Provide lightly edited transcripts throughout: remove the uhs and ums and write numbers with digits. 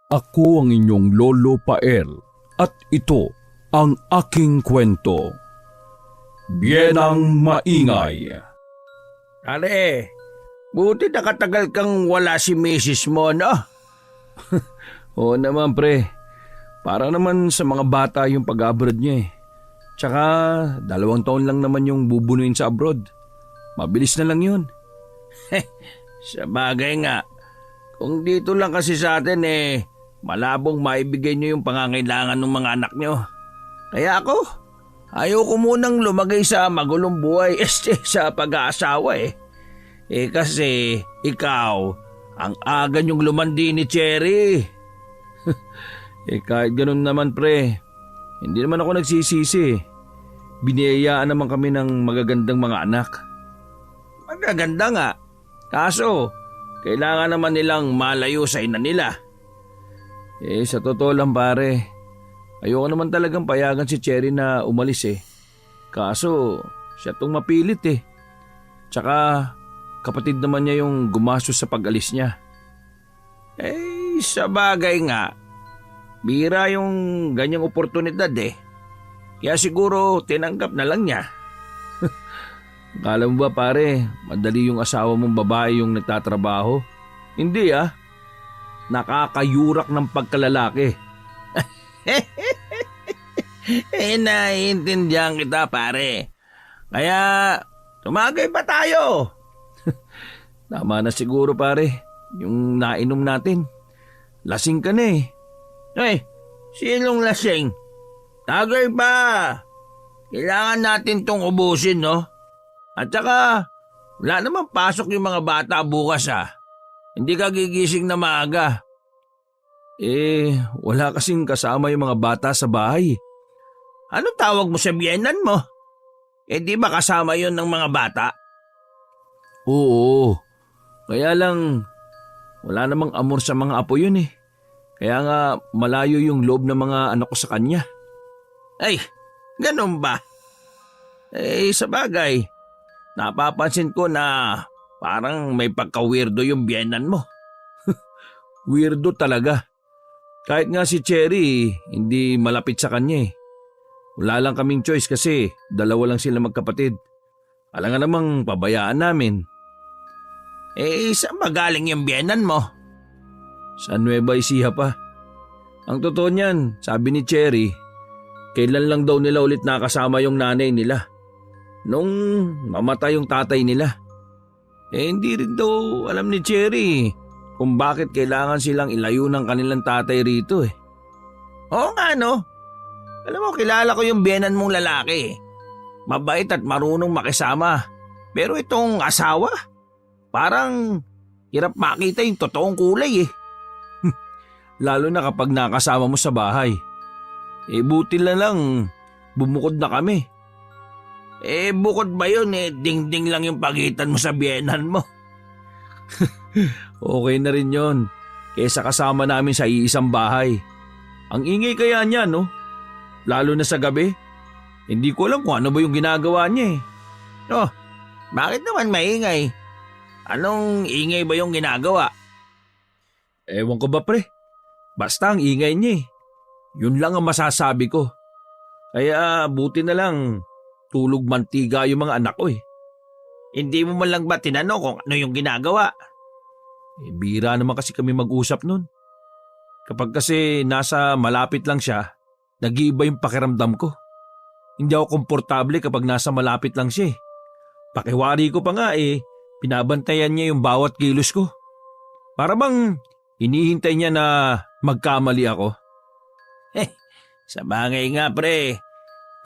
Ako ang inyong Lolo Pael at ito ang aking kwento. Biyenang Maingay. Pare, buti nakatagal kang wala si misis mo, no? Oo naman pre, para naman sa mga bata yung pag-abroad niya eh. Tsaka 2 taon lang naman yung bubunuin sa abroad. Mabilis na lang yun. Sa bagay nga, kung dito lang kasi sa atin malabong maibigay niyo yung pangangailangan ng mga anak niyo. Kaya ako, ayoko munang lumagay sa magulong buhay sa pag-aasawa eh. Kasi ikaw, ang aga niyong lumandi ni Cherry. Kahit ganun naman pre, hindi naman ako nagsisisi. Biniyayaan naman kami ng magagandang mga anak. Magaganda nga, kaso kailangan naman nilang malayo sa ina nila. Sa totoo lang pare, ayoko naman talagang payagan si Cherry na umalis eh. Kaso, siya tong mapilit eh. Tsaka, kapatid naman niya yung gumastos sa pag-alis niya. Sa bagay nga, bira yung ganyang oportunidad eh. Kaya siguro tinanggap na lang niya. Akala mo ba pare, madali yung asawa mong babae yung nagtatrabaho? Hindi ah. Nakakayurak ng pagkalalaki. Naiintindihan kita pare. Kaya tumagay pa tayo. Tama na siguro pare, yung nainom natin. Lasing ka na eh. Sinong lasing? Tagay pa. Kailangan natin tong ubusin, no? At saka, wala namang pasok yung mga bata bukas Hindi ka gigising na maaga. Wala kasing kasama yung mga bata sa bahay. Ano tawag mo sa biyenan mo? Di ba kasama yon ng mga bata? Oo. Kaya lang, wala namang amor sa mga apo yun eh. Kaya nga malayo yung loob ng mga anak ko sa kanya. Ganun ba? Sa bagay, napapansin ko na parang may pagka-weirdo yung biyenan mo. Weirdo talaga. Kahit nga si Cherry, hindi malapit sa kanya eh. Wala lang kaming choice kasi 2 lang sila magkapatid. Alam nga namang pabayaan namin. Saan magaling yung biyenan mo? Sa Nueva Ecija pa. Ang totoo niyan, sabi ni Cherry, kailan lang daw nila ulit nakasama yung nanay nila. Nung mamatay yung tatay nila. Hindi rin daw alam ni Cherry kung bakit kailangan silang ilayo ng kanilang tatay rito eh. Oo nga no. Alam mo, kilala ko yung biyenan mong lalaki. Mabait at marunong makisama. Pero itong asawa, parang hirap makita yung totoong kulay eh. Lalo na kapag nakasama mo sa bahay. Buti na lang, bumukod na kami. Bukod ba yun ding-ding lang yung pagitan mo sa biyenan mo. Okay na rin yon. Kesa kasama namin sa iisang bahay. Ang ingay kaya niya no? Lalo na sa gabi. Hindi ko alam kung ano ba yung ginagawa niya eh. Bakit naman maingay? Anong ingay ba yung ginagawa? Ewan ko ba pre. Basta ang ingay niya eh. Yun lang ang masasabi ko. Kaya buti na lang tulog mantiga yung mga anak ko eh. Hindi mo man lang ba tinanong kung ano yung ginagawa? Bira naman kasi kami mag-usap nun. Kapag kasi nasa malapit lang siya, nag-iiba yung pakiramdam ko. Hindi ako komportable kapag nasa malapit lang siya eh. Pakiwari ko pa nga pinabantayan niya yung bawat kilos ko. Para bang hinihintay niya na magkamali ako. Sa bagay nga pre,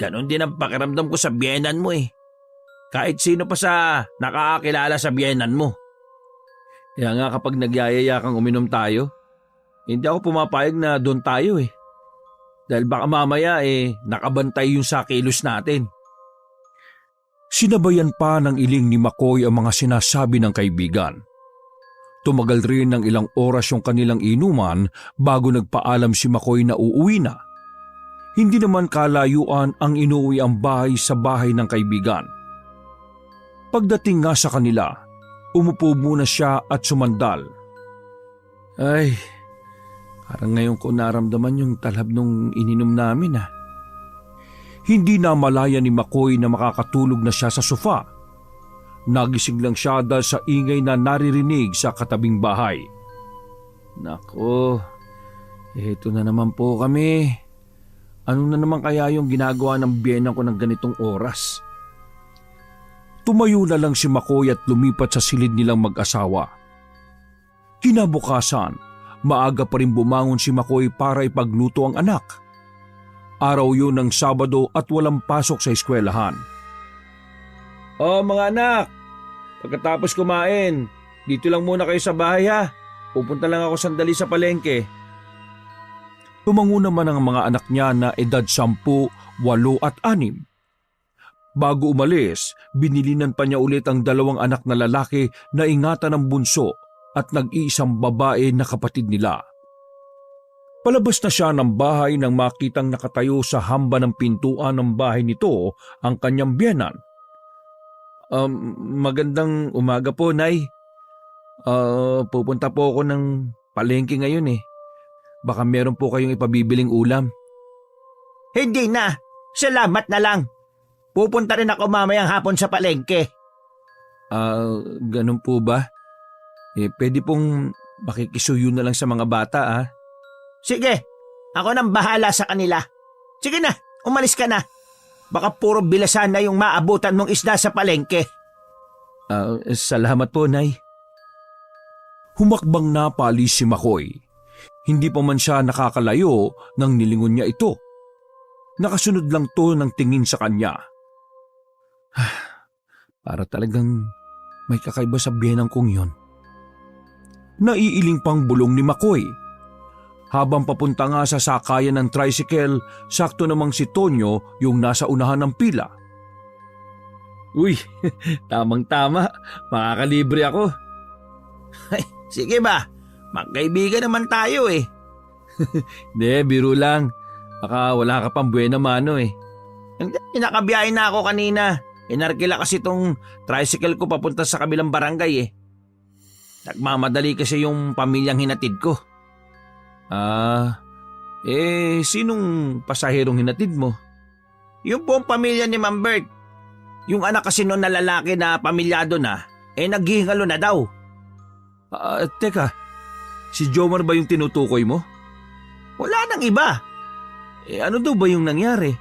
ganun din ang pakiramdam ko sa biyenan mo eh. Kahit sino pa sa nakakakilala sa biyenan mo. Kaya nga kapag nagyayaya kang uminom tayo, hindi ako pumapayag na doon tayo eh. Dahil baka mamaya nakabantay yung sa kilos natin. Sinabayan pa ng iling ni McCoy ang mga sinasabi ng kaibigan. Tumagal rin ng ilang oras yung kanilang inuman bago nagpaalam si McCoy na uuwi na. Hindi naman kalayuan ang inuwi ang bahay sa bahay ng kaibigan. Pagdating nga sa kanila, umupo muna siya at sumandal. Ay, Parang ngayon ko naramdaman yung talab nung ininom namin ah. Hindi na malaya ni McCoy na makakatulog na siya sa sofa. Nagising lang siya dahil sa ingay na naririnig sa katabing bahay. Nako, eto na naman po kami. Ano na naman kaya yung ginagawa ng biyenan ko ng ganitong oras? Tumayo na lang si McCoy at lumipat sa silid nilang mag-asawa. Kinabukasan, maaga pa rin bumangon si McCoy para ipagluto ang anak. Araw yun ng Sabado at walang pasok sa eskwelahan. Mga anak, pagkatapos kumain, dito lang muna kayo sa bahay ha. Pupunta lang ako sandali sa palengke. Tumango naman ang mga anak niya na edad 10, 8 at 6. Bago umalis, binilinan pa niya ulit ang 2 anak na lalaki na ingatan ng bunso at nag-iisang babae na kapatid nila. Palabas na siya ng bahay nang makitang nakatayo sa hamba ng pintuan ng bahay nito ang kanyang biyenan. Magandang umaga po, Nay. Pupunta po ako ng palengke ngayon eh. Baka meron po kayong ipabibiling ulam. Hindi na. Salamat na lang. Pupunta rin ako mamayang hapon sa palengke. Ganun po ba? Pwede pong makikisuyo na lang sa mga bata ah. Sige, ako nang bahala sa kanila. Sige na, umalis ka na. Baka puro bilasan na yung maabutan mong isda sa palengke. Salamat po, Nay. Humakbang na paalis si McCoy. Hindi pa man siya nakakalayo nang nilingon niya ito. Nakasunod lang to ng tingin sa kanya. Para talagang may kakaiba sa biyenang kong yon. Naiiling pang bulong ni McCoy. Habang papunta nga sa sakayan ng tricycle, sakto namang si Tonyo yung nasa unahan ng pila. Uy, tamang-tama. Makakalibre ako. Ay, sige ba? Magkaibigan naman tayo eh. Hindi, biro lang. Baka wala ka pang buena mano eh. Pinakabiyahe na ako kanina. Inarkila kasi tong tricycle ko papunta sa kabilang barangay eh. Nagmamadali kasi yung pamilyang hinatid ko. Sinong pasaherong hinatid mo? Yung buong pamilya ni Ma'am Bert. Yung anak kasi noon na lalaki na pamilyado na, naghihingalo na daw. Teka, si Jomar ba yung tinutukoy mo? Wala nang iba. Ano daw ba yung nangyari?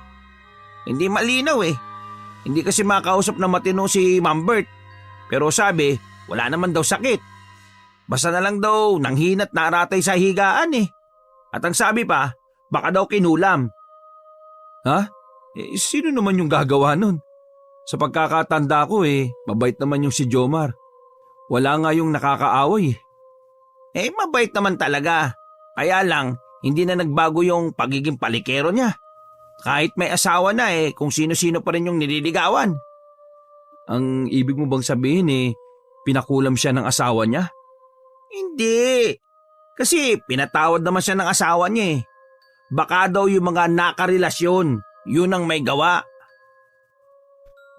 Hindi malinaw eh. Hindi kasi makausap na matino si Ma'am Bert. Pero sabi, wala naman daw sakit. Basta na lang daw nanghinat na aratay sa higaan eh. At ang sabi pa, baka daw kinulam. Ha? Sino naman yung gagawa nun? Sa pagkakatanda ko mabait naman yung si Jomar. Wala nga yung nakakaaway eh. Mabait naman talaga. Kaya lang, hindi na nagbago yung pagiging palikero niya. Kahit may asawa na kung sino-sino pa rin yung nililigawan. Ang ibig mo bang sabihin pinakulam siya ng asawa niya? Hindi. Kasi pinatawad naman siya ng asawa niya eh. Baka daw yung mga nakarelasyon, yun ang may gawa.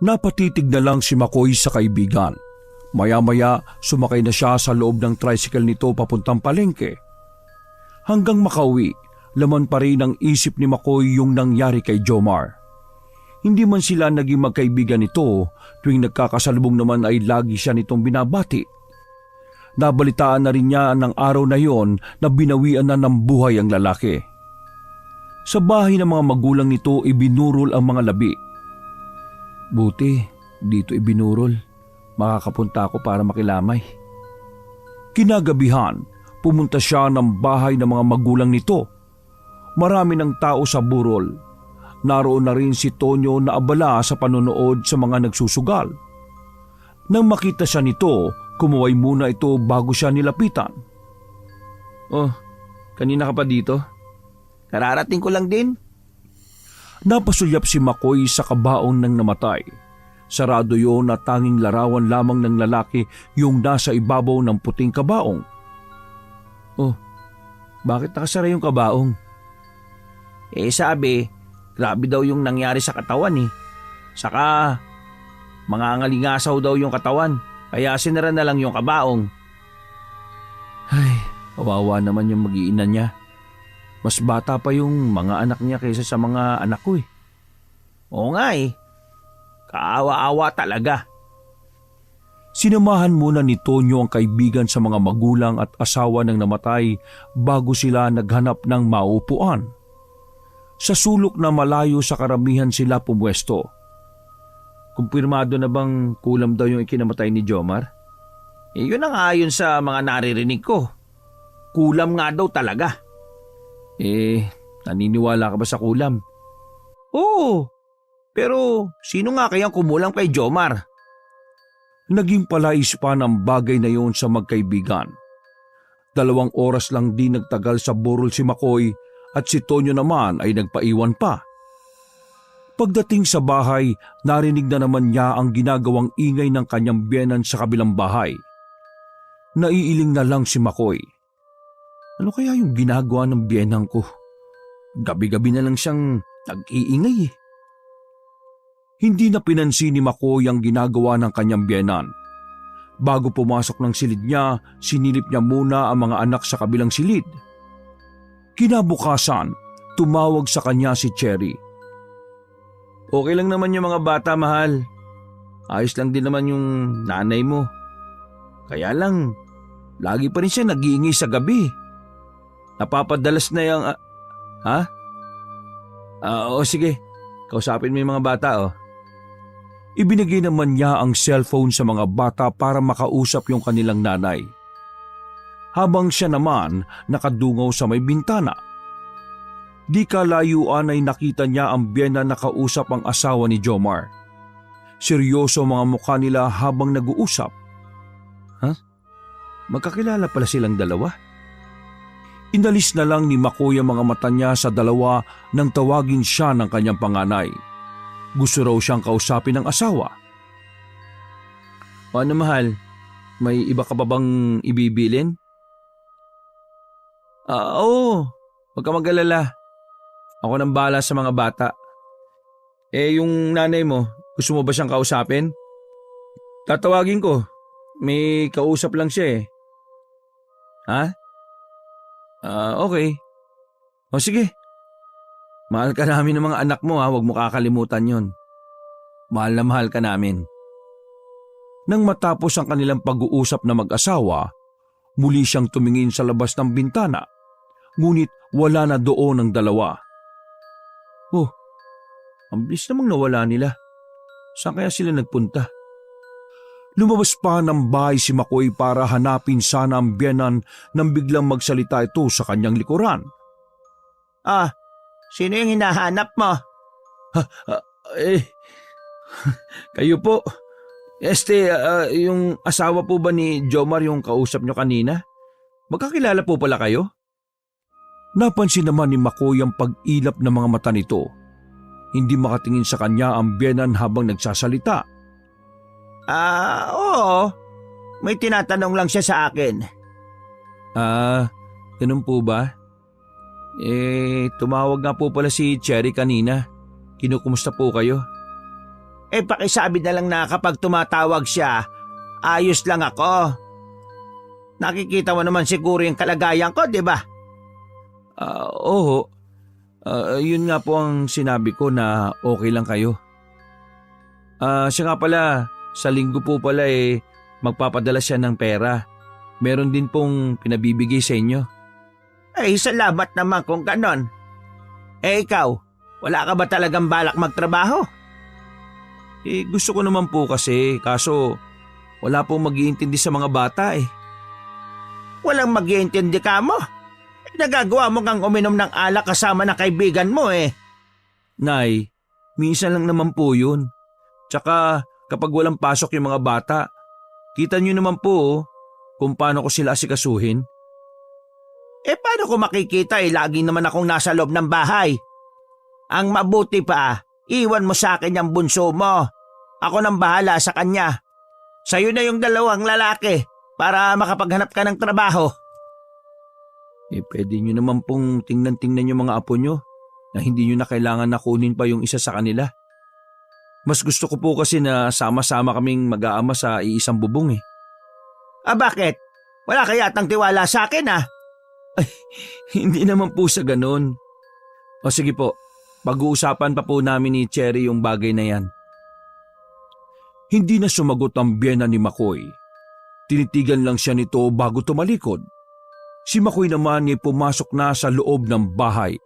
Napatitig na lang si McCoy sa kaibigan. Maya-maya sumakay na siya sa loob ng tricycle nito papuntang palengke. Hanggang makauwi, laman pa rin ang isip ni McCoy yung nangyari kay Jomar. Hindi man sila naging magkaibigan nito, tuwing nagkakasalubong naman ay lagi siya nitong binabati. Nabalitaan na rin niya ng araw na yon na binawian na ng buhay ang lalaki. Sa bahay ng mga magulang nito ibinurol ang mga labi. Buti, dito ibinurol. Makakapunta ako para makilamay. Kinagabihan, pumunta siya ng bahay ng mga magulang nito. Marami ng tao sa burol. Naroon na rin si Tonyo na abala sa panonood sa mga nagsusugal. Nang makita siya nito, kumuway muna ito bago siya nilapitan. Oh, kanina ka pa dito? Kararating ko lang din. Napasulyap si McCoy sa kabaong ng namatay. Sarado yon na tanging larawan lamang ng lalaki yung nasa ibabaw ng puting kabaong. Oh, bakit nakasara yung kabaong? Sabi, grabe daw yung nangyari sa katawan eh. Saka, mangangalingasaw daw yung katawan, kaya sinara na lang yung kabaong. Ay, kawawa naman yung mag-iina niya. Mas bata pa yung mga anak niya kaysa sa mga anak ko eh. Oo nga eh. Kaawa-awa talaga. Sinamahan muna ni Tonyo ang kaibigan sa mga magulang at asawa ng namatay bago sila naghanap ng maupuan. Sa sulok na malayo sa karamihan sila pumwesto. Kumpirmado na bang kulam daw yung ikinamatay ni Jomar? Yun ang ayon sa mga naririnig ko. Kulam nga daw talaga. Naniniwala ka ba sa kulam? Oo, pero sino nga kayang kumulang kay Jomar? Naging palais pa ng bagay na yon sa magkaibigan. 2 oras lang din nagtagal sa burol si Makoy at si Tonyo naman ay nagpaiwan pa. Pagdating sa bahay, narinig na naman niya ang ginagawang ingay ng kanyang biyenan sa kabilang bahay. Naiiling na lang si Makoy. Ano kaya yung ginagawa ng biyenang ko? Gabi-gabi na lang siyang nag-iingay eh. Hindi na pinansin ni Makoy ang ginagawa ng kanyang biyenan. Bago pumasok ng silid niya, sinilip niya muna ang mga anak sa kabilang silid. Kinabukasan, tumawag sa kanya si Cherry. Okay lang naman yung mga bata, mahal. Ayos lang din naman yung nanay mo. Kaya lang, lagi pa rin siya nag-iingay sa gabi. Napapadalas na yung... Ha? Oo, sige. Kausapin mo yung mga bata, oh. Ibinigay naman niya ang cellphone sa mga bata para makausap yung kanilang nanay. Habang siya naman nakadungaw sa may bintana. Di kalayuan ay nakita niya ang biyena na kausap ang asawa ni Jomar. Seryoso mga mukha nila habang nag-uusap. Magkakilala pala silang dalawa? Inalis na lang ni Makoy ang mga mata niya sa dalawa nang tawagin siya ng kanyang panganay. Gusto raw siyang kausapin ng asawa. Ano mahal? May iba ka pa bang ibibilin? Oo. Huwag ka mag-alala. Ako nang bahala sa mga bata. Yung nanay mo, gusto mo ba siyang kausapin? Tatawagin ko. May kausap lang siya eh. Ha? Okay. O sige. Mahal ka namin ng mga anak mo ha, huwag mo kakalimutan yon. Mahal na mahal ka namin. Nang matapos ang kanilang pag-uusap na mag-asawa, muli siyang tumingin sa labas ng bintana, ngunit wala na doon ang dalawa. Oh, ang bilis namang nawala nila. Saan kaya sila nagpunta? Lumabas pa ng bahay si Makoy para hanapin sana ang biyenan nang biglang magsalita ito sa kanyang likuran. Sino yung hinahanap mo? Kayo po. Yung asawa po ba ni Jomar yung kausap nyo kanina? Magkakilala po pala kayo? Napansin naman ni Makoy ang pag-ilap ng mga mata nito. Hindi makatingin sa kanya ang biyenan habang nagsasalita. Oo. May tinatanong lang siya sa akin. Ganun po ba? Tumawag nga po pala si Cherry kanina. Kinukumusta po kayo? Pakisabi na lang na kapag tumatawag siya, ayos lang ako. Nakikita mo naman siguro yung kalagayan ko, di ba? Oo. Yun nga po ang sinabi ko na okay lang kayo. Siya nga pala, sa linggo po pala magpapadala siya ng pera. Meron din pong pinabibigay sa inyo. Salamat naman kung ganon. Ikaw, wala ka ba talagang balak magtrabaho? Gusto ko naman po kasi, kaso wala pong mag-iintindi sa mga bata Walang mag-iintindi ka mo? Nagagawa mo kang uminom ng alak kasama ng kaibigan mo Nay, minsan lang naman po yun. Tsaka kapag walang pasok yung mga bata, kita nyo naman po kung paano ko sila asikasuhin. Paano ko makikita lagi naman akong nasa loob ng bahay? Ang mabuti pa, iwan mo sa akin yung bunso mo. Ako nang bahala sa kanya. Sa'yo na yung 2 lalaki para makapaghanap ka ng trabaho. Pwede nyo naman pong tingnan-tingnan yung mga apo nyo na hindi nyo na kailangan na kunin pa yung isa sa kanila. Mas gusto ko po kasi na sama-sama kaming mag-aama sa iisang bubong Bakit? Wala ka yatang tiwala sa akin Ay, hindi naman po sa ganun. O sige po, pag-uusapan pa po namin ni Cherry yung bagay na yan. Hindi na sumagot ang biyena ni Makoy. Tinitigan lang siya nito bago tumalikod. Si Makoy naman ay pumasok na sa loob ng bahay.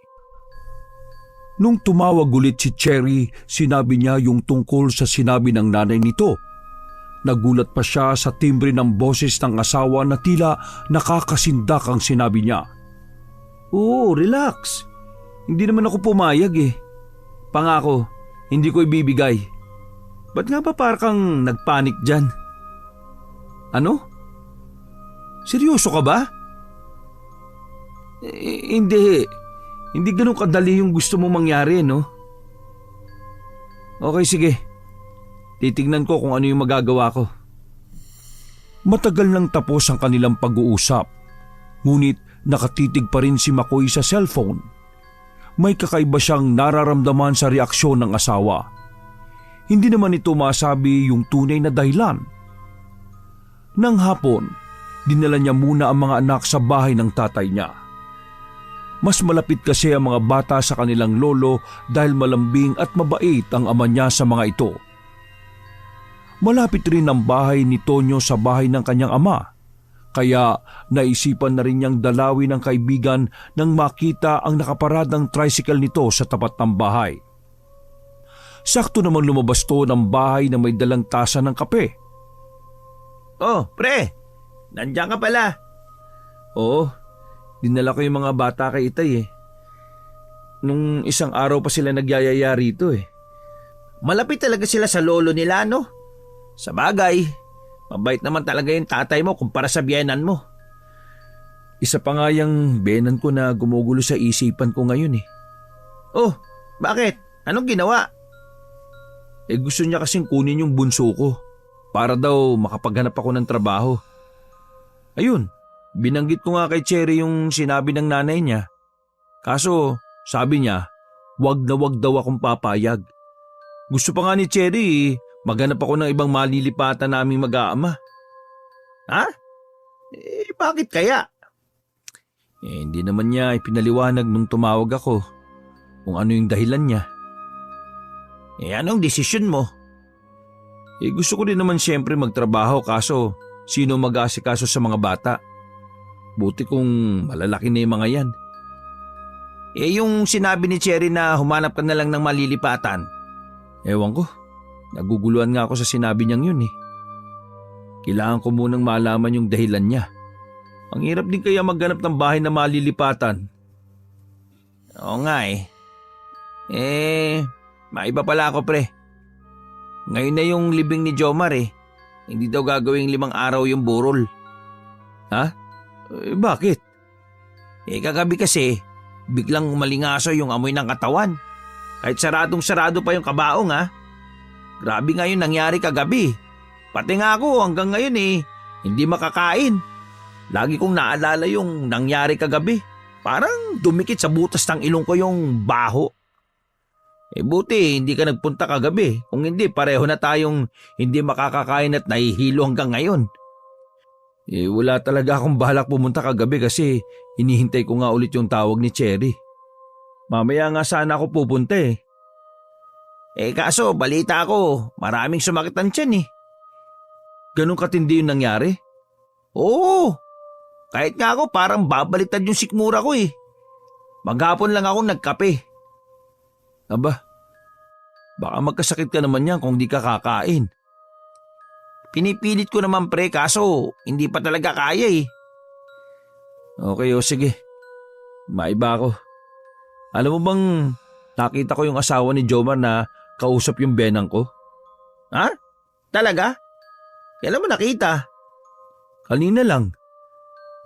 Nung tumawag ulit si Cherry, sinabi niya yung tungkol sa sinabi ng nanay nito. Nagulat pa siya sa timbre ng boses ng asawa na tila nakakasindak ang sinabi niya. Oo, relax. Hindi naman ako pumayag eh. Pangako, hindi ko ibibigay. Ba't nga ba parang nagpanik dyan? Ano? Seryoso ka ba? Hindi. Hindi ganun kadali yung gusto mo mangyari, no? Okay, sige. Titignan ko kung ano yung magagawa ko. Matagal nang tapos ang kanilang pag-uusap. Ngunit nakatitig pa rin si Makoy sa cellphone. May kakaiba siyang nararamdaman sa reaksyon ng asawa. Hindi naman ito masabi yung tunay na dahilan. Nang hapon, dinala niya muna ang mga anak sa bahay ng tatay niya. Mas malapit kasi ang mga bata sa kanilang lolo dahil malambing at mabait ang ama niya sa mga ito. Malapit rin ang bahay ni Tonyo sa bahay ng kanyang ama, kaya naisipan na rin niyang dalawin ng kaibigan nang makita ang nakaparadang tricycle nito sa tapat ng bahay. Sakto namang lumabas to ng bahay na may dalang tasa ng kape. Oh, pre! Nandiyan ka pala. Oo, dinala ko yung mga bata kay Itay eh. Nung isang araw pa sila nagyayaya rito eh. Malapit talaga sila sa lolo nila, no? Sa bagay, mabait naman talaga yung tatay mo kumpara sa biyenan mo. Isa pa nga yung biyenan ko na gumugulo sa isipan ko ngayon eh. Oh, bakit? Anong ginawa? Gusto niya kasing kunin yung bunso ko para daw makapaghanap ako ng trabaho. Ayun, binanggit ko nga kay Cherry yung sinabi ng nanay niya. Kaso sabi niya, wag na wag daw akong papayag. Gusto pa nga ni Cherry maghanap ako ng ibang malilipatan naming mag-aama. Ha? Bakit kaya? Hindi naman niya ipinaliwanag nung tumawag ako kung ano yung dahilan niya. Anong desisyon mo? Gusto ko din naman siyempre magtrabaho kaso sino mag-aasikaso sa mga bata? Buti kung malalaki na yung mga yan. Yung sinabi ni Cherry na humanap ka na lang ng malilipatan. Ewan ko. Naguguluhan nga ako sa sinabi niyang yun eh. Kailangan ko munang malaman yung dahilan niya. Ang hirap din kaya maghanap ng bahay na malilipatan. Oo nga eh. Maiba pala ako pre. Ngayon na yung libing ni Jomar eh. Hindi daw gagawing 5 araw yung burol. Ha? Bakit? Kagabi kasi, biglang umalingaso yung amoy ng katawan. Kahit saradong-sarado pa yung kabaong ha. Grabe nga yung nangyari kagabi. Pati nga ako hanggang ngayon hindi makakain. Lagi kong naalala yung nangyari kagabi. Parang dumikit sa butas ng ilong ko yung baho. Buti hindi ka nagpunta kagabi. Kung hindi, pareho na tayong hindi makakakain at nahihilo hanggang ngayon. Wala talaga akong balak pumunta kagabi kasi hinihintay ko nga ulit yung tawag ni Cherry. Mamaya nga sana ako pupunta eh. Kaso balita ko, maraming sumakit ang tiyan eh. Ganun katindi yung nangyari? Oo. Kahit nga ako parang babaliktad yung sikmura ko eh. Maghapon lang ako nagkape. Aba, baka magkasakit ka naman yan kung di ka kakain. Pinipilit ko naman pre kaso hindi pa talaga kaya eh. Okay sige. Maiba ako. Alam mo bang nakita ko yung asawa ni Jomar na kausap yung benang ko? Ha? Talaga? Kailan mo nakita? Kanina lang.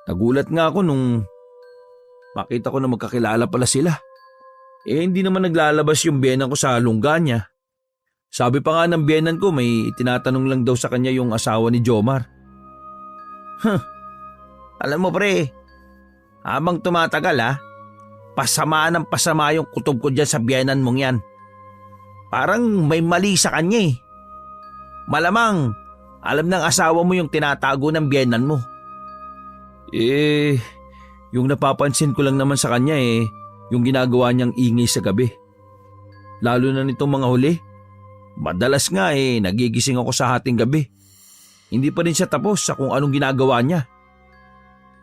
Nagulat nga ako nung makita ko na magkakilala pala sila. Hindi naman naglalabas yung biyenan ko sa lungga niya. Sabi pa nga ng biyenan ko may tinatanong lang daw sa kanya yung asawa ni Jomar. Alam mo pre, habang tumatagal pasama ng pasama yung kutob ko dyan sa biyenan mong yan. Parang may mali sa kanya eh. Malamang alam ng asawa mo yung tinatago ng biyenan mo. Yung napapansin ko lang naman sa kanya yung ginagawa niyang ingay sa gabi. Lalo na nitong mga huli. Madalas nga nagigising ako sa hating gabi. Hindi pa rin siya tapos sa kung anong ginagawa niya.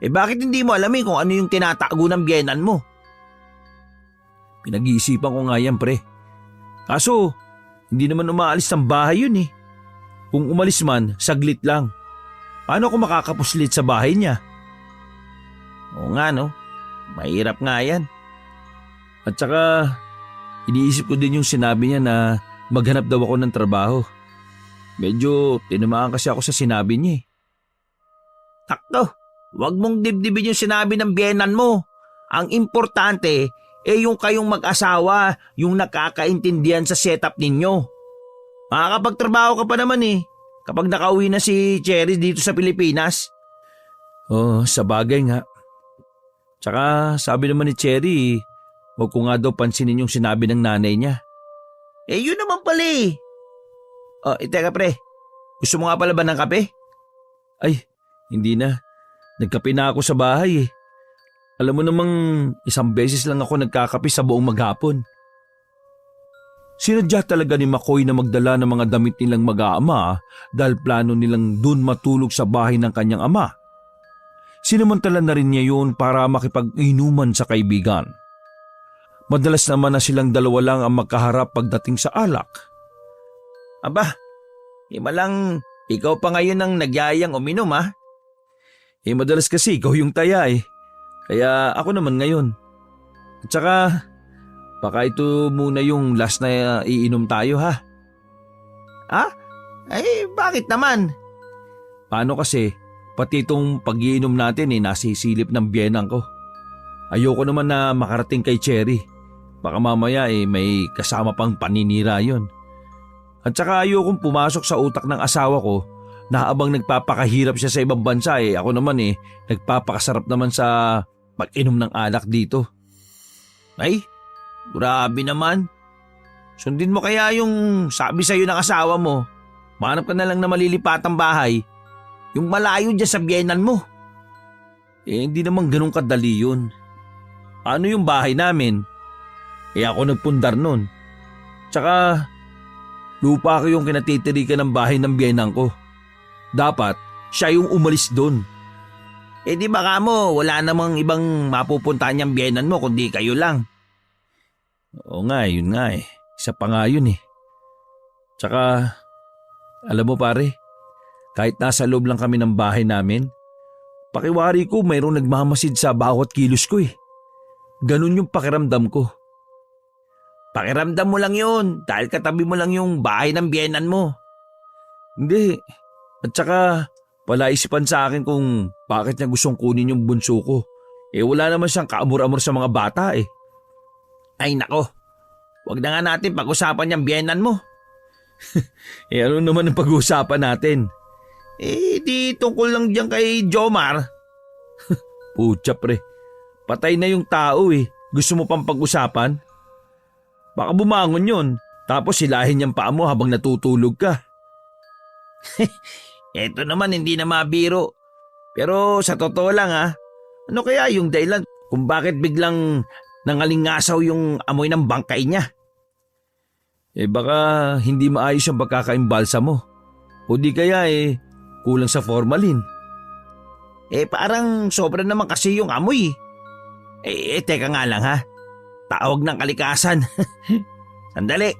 Bakit hindi mo alamin kung ano yung tinatago ng biyenan mo? Pinag-iisipan ko nga yan, pre. Kaso, hindi naman umaalis ng bahay yun. Kung umalis man, saglit lang. Paano ako makakapuslit sa bahay niya? Oo nga no, mahirap nga yan. At saka, iniisip ko din yung sinabi niya na maghanap daw ako ng trabaho. Medyo tinamaan kasi ako sa sinabi niya. Takto, wag mong dibdibin yung sinabi ng biyenan mo. Ang importante yung kayong mag-asawa, yung nakakaintindihan sa setup ninyo. Makakapagtrabaho ka pa naman kapag nakauwi na si Cherry dito sa Pilipinas. Oo, sa bagay nga. Tsaka sabi naman ni Cherry, huwag ko nga daw pansinin yung sinabi ng nanay niya. Yun naman pala teka pre, gusto mo nga pala ba ng kape? Ay, hindi na. Nagkape na ako sa bahay. Alam mo namang isang beses lang ako nagkakape sa buong maghapon. Sinadya talaga ni McCoy na magdala ng mga damit nilang mag-aama dahil plano nilang dun matulog sa bahay ng kanyang ama. Sinamantala na rin niya yun para makipag-inuman sa kaibigan. Madalas naman na silang dalawa lang ang magkaharap pagdating sa alak. Aba, malang ikaw pa ngayon ang nagyayang uminom Madalas kasi ikaw yung taya Kaya ako naman ngayon. At saka, baka ito muna yung last na iinom tayo ha. Bakit naman? Paano kasi, pati itong pag-iinom natin nasisilip ng biyenang ko. Ayoko naman na makarating kay Cherry. Baka mamaya may kasama pang paninira yon. At saka ayokong pumasok sa utak ng asawa ko na habang nagpapakahirap siya sa ibang bansa ako naman nagpapakasarap naman sa pag-inom ng alak dito. Ay, grabe naman. Sundin mo kaya yung sabi sa'yo ng asawa mo. Manap ka na lang na malilipatang bahay. Yung malayo dyan sa biyenan mo. Hindi naman ganun kadali yun. Ano yung bahay namin? Ako nagpundar nun. Tsaka, lupa ko yung kinatitirikan ng bahay ng biyenan ko. Dapat, siya yung umalis dun. Di baka mo, wala namang ibang mapupuntahan niyang biyenan mo kundi kayo lang. Oo nga, yun nga Isa pa nga yun Tsaka, alam mo pare, kahit nasa loob lang kami ng bahay namin, pakiwari ko mayroong nagmamasid sa bawat kilos ko Ganun yung pakiramdam ko. Pakiramdam mo lang yun dahil katabi mo lang yung bahay ng biyenan mo. Hindi. At saka, palaisipan sa akin kung bakit niya gustong kunin yung bunso ko. Wala naman siyang kaamor-amor sa mga bata Ay nako, wag na nga natin pag-usapan yung biyenan mo. Ano naman ang pag-uusapan natin? Di tungkol lang dyan kay Jomar. Putya pre, patay na yung tao Gusto mo pang pag-usapan? Baka bumangon yun, tapos silahin niyang paa mo habang natutulog ka. Eto naman hindi na mabiro. Pero sa totoo lang ano kaya yung dahilan kung bakit biglang nangalingasaw yung amoy ng bangkay niya? Baka hindi maayos yung pagkakaimbalsa mo. O di kaya kulang sa formalin. Parang sobra naman kasi yung amoy. Teka nga lang Tawag ng kalikasan. Sandali.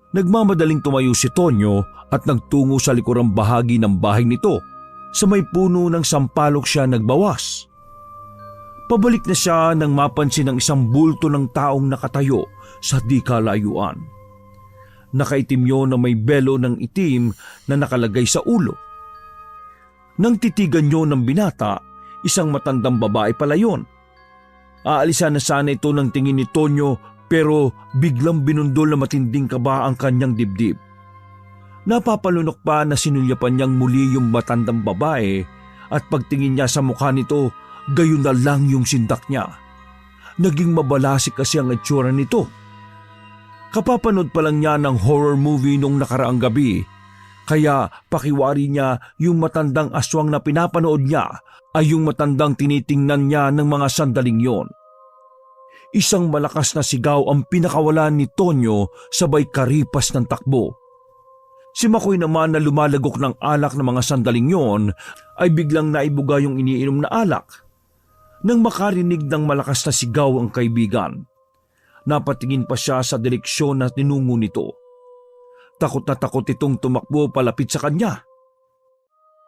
Nagmamadaling tumayo si Tonyo at nagtungo sa likurang bahagi ng bahay nito. Sa may puno ng sampalok siya nagbawas. Pabalik na siya nang mapansin ng isang bulto ng taong nakatayo sa di kalayuan. Nakaitim yun na may belo ng itim na nakalagay sa ulo. Nang titigan yun ng binata, isang matandang babae pala yun. Aalisan na sana ito ng tingin ni Tonyo pero biglang binundol na matinding kaba ang kanyang dibdib. Napapalunok pa na sinulyapan niyang muli yung matandang babae at pagtingin niya sa mukha nito, gayon na lang yung sindak niya. Naging mabalasik kasi ang itsura nito. Kapapanood pa lang niya ng horror movie nung nakaraang gabi, kaya pakiwari niya yung matandang aswang na pinapanood niya ay yung matandang tinitingnan niya ng mga sandaling yon. Isang malakas na sigaw ang pinakawalan ni Tonyo sabay karipas ng takbo. Si Makoy naman na lumalagok ng alak ng mga sandaling yon ay biglang naibuga yung iniinom na alak. Nang makarinig ng malakas na sigaw ang kaibigan, napatingin pa siya sa direksyon na tinungo nito. Takot na takot itong tumakbo palapit sa kanya.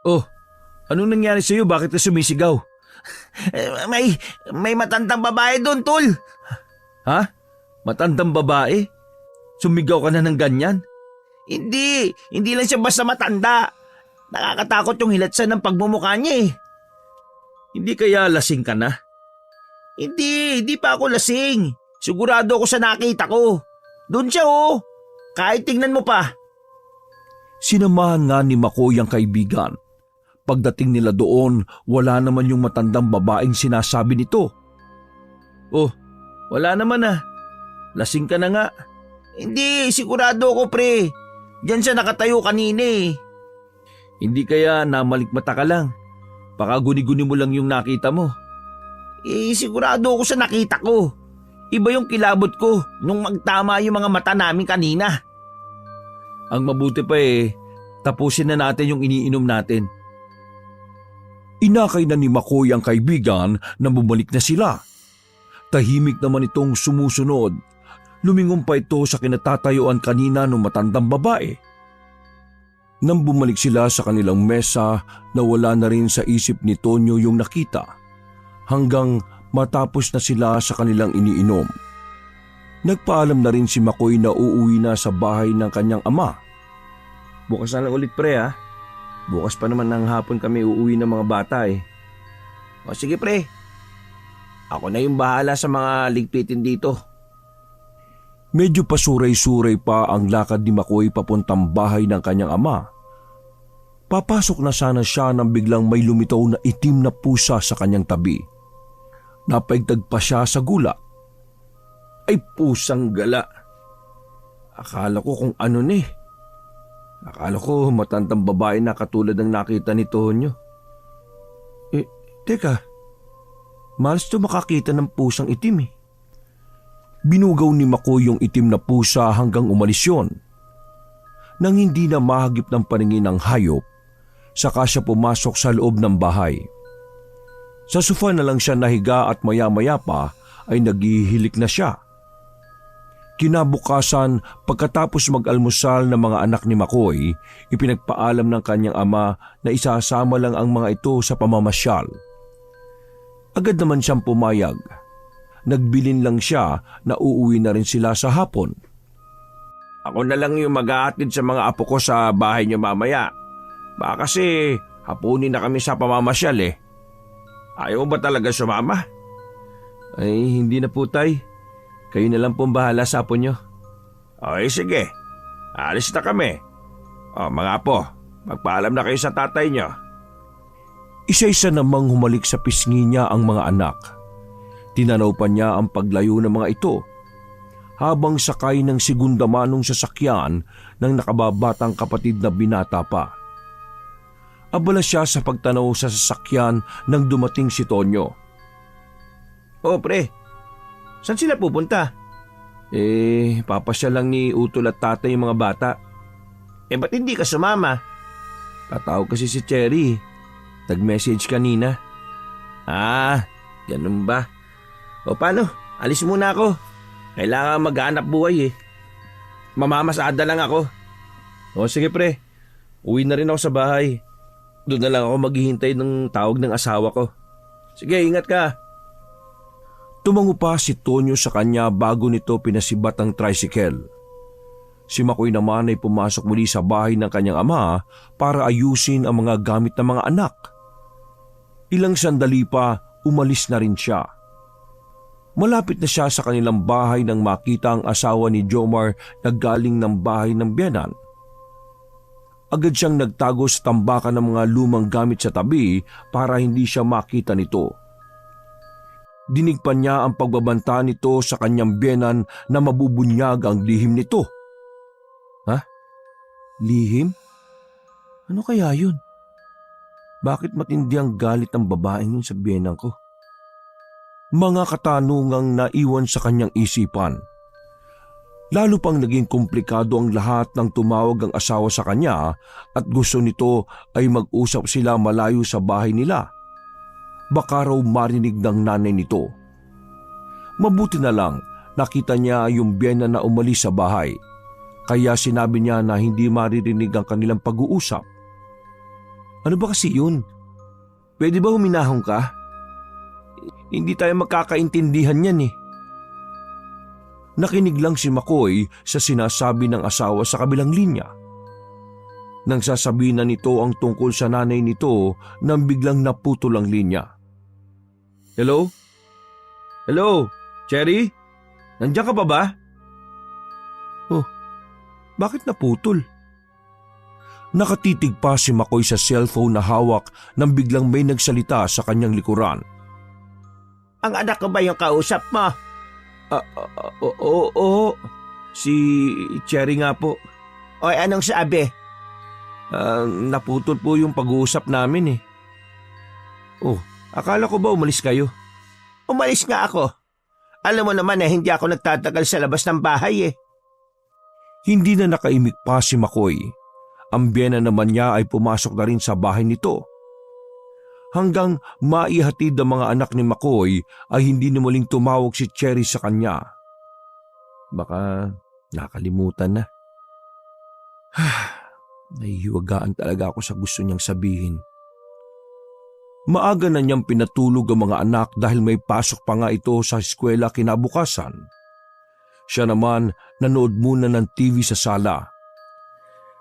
"Oh, anong nangyari sa iyo? Bakit ka sumisigaw?" May matandang babae doon, tol. "Ha? Matandang babae? Sumigaw ka na ng ganyan?" Hindi lang siya basta matanda. Nakakatakot yung hilatsan ng pagmumukha niya eh. "Hindi kaya lasing ka na?" Hindi pa ako lasing. Sigurado ako sa nakita ko. Doon siya oh. Kahit tingnan mo pa. Sinamahan nga ni Makoy ang kaibigan. Pagdating nila doon, wala naman yung matandang babaeng sinasabi nito. "Oh, wala naman ah. Lasing ka na nga." Hindi, sigurado ako pre. Diyan siya nakatayo kanina eh. "Hindi kaya namalikmata ka lang? Baka guni-guni mo lang yung nakita mo." Sigurado ako sa nakita ko. Iba yung kilabot ko nung magtama yung mga mata namin kanina. "Ang mabuti pa tapusin na natin yung iniinom natin." Inakay na ni Makoy ang kaibigan na bumalik na sila. Tahimik naman itong sumusunod. Lumingon pa ito sa kinatatayuan kanina ng matandang babae. Nang bumalik sila sa kanilang mesa, nawala na rin sa isip ni Tonyo yung nakita. Hanggang matapos na sila sa kanilang iniinom. Nagpaalam na rin si Makoy na uuwi na sa bahay ng kanyang ama. Bukas na lang ulit pre ha. Bukas pa naman ng hapon kami uuwi ng mga bata eh. O sige pre. Ako na yung bahala sa mga ligpitin dito. Medyo pasuray-suray pa ang lakad ni Makoy papuntang bahay ng kanyang ama. Papasok na sana siya nang biglang may lumitaw na itim na pusa sa kanyang tabi. Napaigtag pa siya sa gula. Ay pusang gala. Akala ko kung ano ni. Akala ko matandang babae na katulad ng nakita ni Tonyo. Teka. Malas to makakita ng pusang itim eh. Binugaw ni Makoy yung itim na pusa hanggang umalis yun. Nang hindi na mahagip ng paningin ng hayop, saka siya pumasok sa loob ng bahay. Sa sofa na lang siya nahiga at maya-maya pa ay naghihilik na siya. Kinabukasan, pagkatapos mag-almusal ng mga anak ni Makoy, ipinagpaalam ng kanyang ama na isasama lang ang mga ito sa pamamasyal. Agad naman siyang pumayag. Nagbilin lang siya na uuwi na rin sila sa hapon. Ako na lang yung mag-aatid sa mga apo ko sa bahay niyo mamaya. Baka kasi hapunin na kami sa pamamasyal eh. Ayaw ba talaga sumama? Ay, hindi na po tay. Kayo na lang pong bahala sa apo nyo. Okay, sige. Alis na kami. O mga apo, magpaalam na kayo sa tatay nyo. Isa-isa namang humalik sa pisngi niya ang mga anak. Tinanaw pa niya ang paglayo ng mga ito. Habang sakay ng segunda manong sasakyan ng nakababatang kapatid na binata pa. Abala siya sa pagtanaw sa sasakyan nang dumating si Tonyo. Oh pre, saan sila pupunta? Papasya lang ni Utol at tatay yung mga bata. Ba't hindi ka sumama? Tatawag kasi si Cherry. Nag-message kanina. Ganun ba? O paano? Alis muna ako. Kailangan mag-aanap buhay eh. Mamamasada lang ako. O sige pre, uwi na rin ako sa bahay. Doon na lang ako maghihintay ng tawag ng asawa ko. Sige, ingat ka. Tumango pa si Tonyo sa kanya bago nito pinasibat ang tricycle. Si Makoy naman ay pumasok muli sa bahay ng kanyang ama para ayusin ang mga gamit ng mga anak. Ilang sandali pa, umalis na rin siya. Malapit na siya sa kanilang bahay nang makita ang asawa ni Jomar na galing ng bahay ng biyenan. Agad siyang nagtago sa tambakan ng mga lumang gamit sa tabi para hindi siya makita nito. Dinig pa niya ang pagbabanta nito sa kanyang biyenan na mabubunyag ang lihim nito. Ha? Lihim? Ano kaya yun? Bakit matindi ang galit ng babaeng yun sa biyenan ko? Mga katanungang naiwan sa kanyang isipan. Lalo pang naging komplikado ang lahat nang tumawag ang asawa sa kanya at gusto nito ay mag-usap sila malayo sa bahay nila. Baka raw marinig ng nanay nito. Mabuti na lang nakita niya yung biyena na umalis sa bahay. Kaya sinabi niya na hindi maririnig ang kanilang pag-uusap. Ano ba kasi yun? Pwede ba huminahon ka? Hindi tayo magkakaintindihan yan eh. Nakinig lang si McCoy sa sinasabi ng asawa sa kabilang linya. Nang sasabihin na nito ang tungkol sa nanay nito nang biglang naputol ang linya. Hello? Hello? Cherry? Nandiyan ka pa ba? Oh, bakit naputol? Nakatitig pa si McCoy sa cellphone na hawak nang biglang may nagsalita sa kanyang likuran. Ang anak ko ba yung kausap mo? Oo. Si Cherry nga po. O anong sabi? Naputol po yung pag-uusap namin eh. Oh, akala ko ba umalis kayo? Umalis nga ako. Alam mo naman hindi ako nagtatagal sa labas ng bahay eh. Hindi na nakaimik pa si McCoy. Ang biyena naman niya ay pumasok na rin sa bahay nito. Hanggang maihatid ang mga anak ni McCoy ay hindi na muling tumawag si Cherry sa kanya. Baka nakalimutan na. Nahihiwagaan talaga ako sa gusto niyang sabihin. Maaga na niyang pinatulog ang mga anak dahil may pasok pa nga ito sa eskwela kinabukasan. Siya naman nanood muna ng TV sa sala.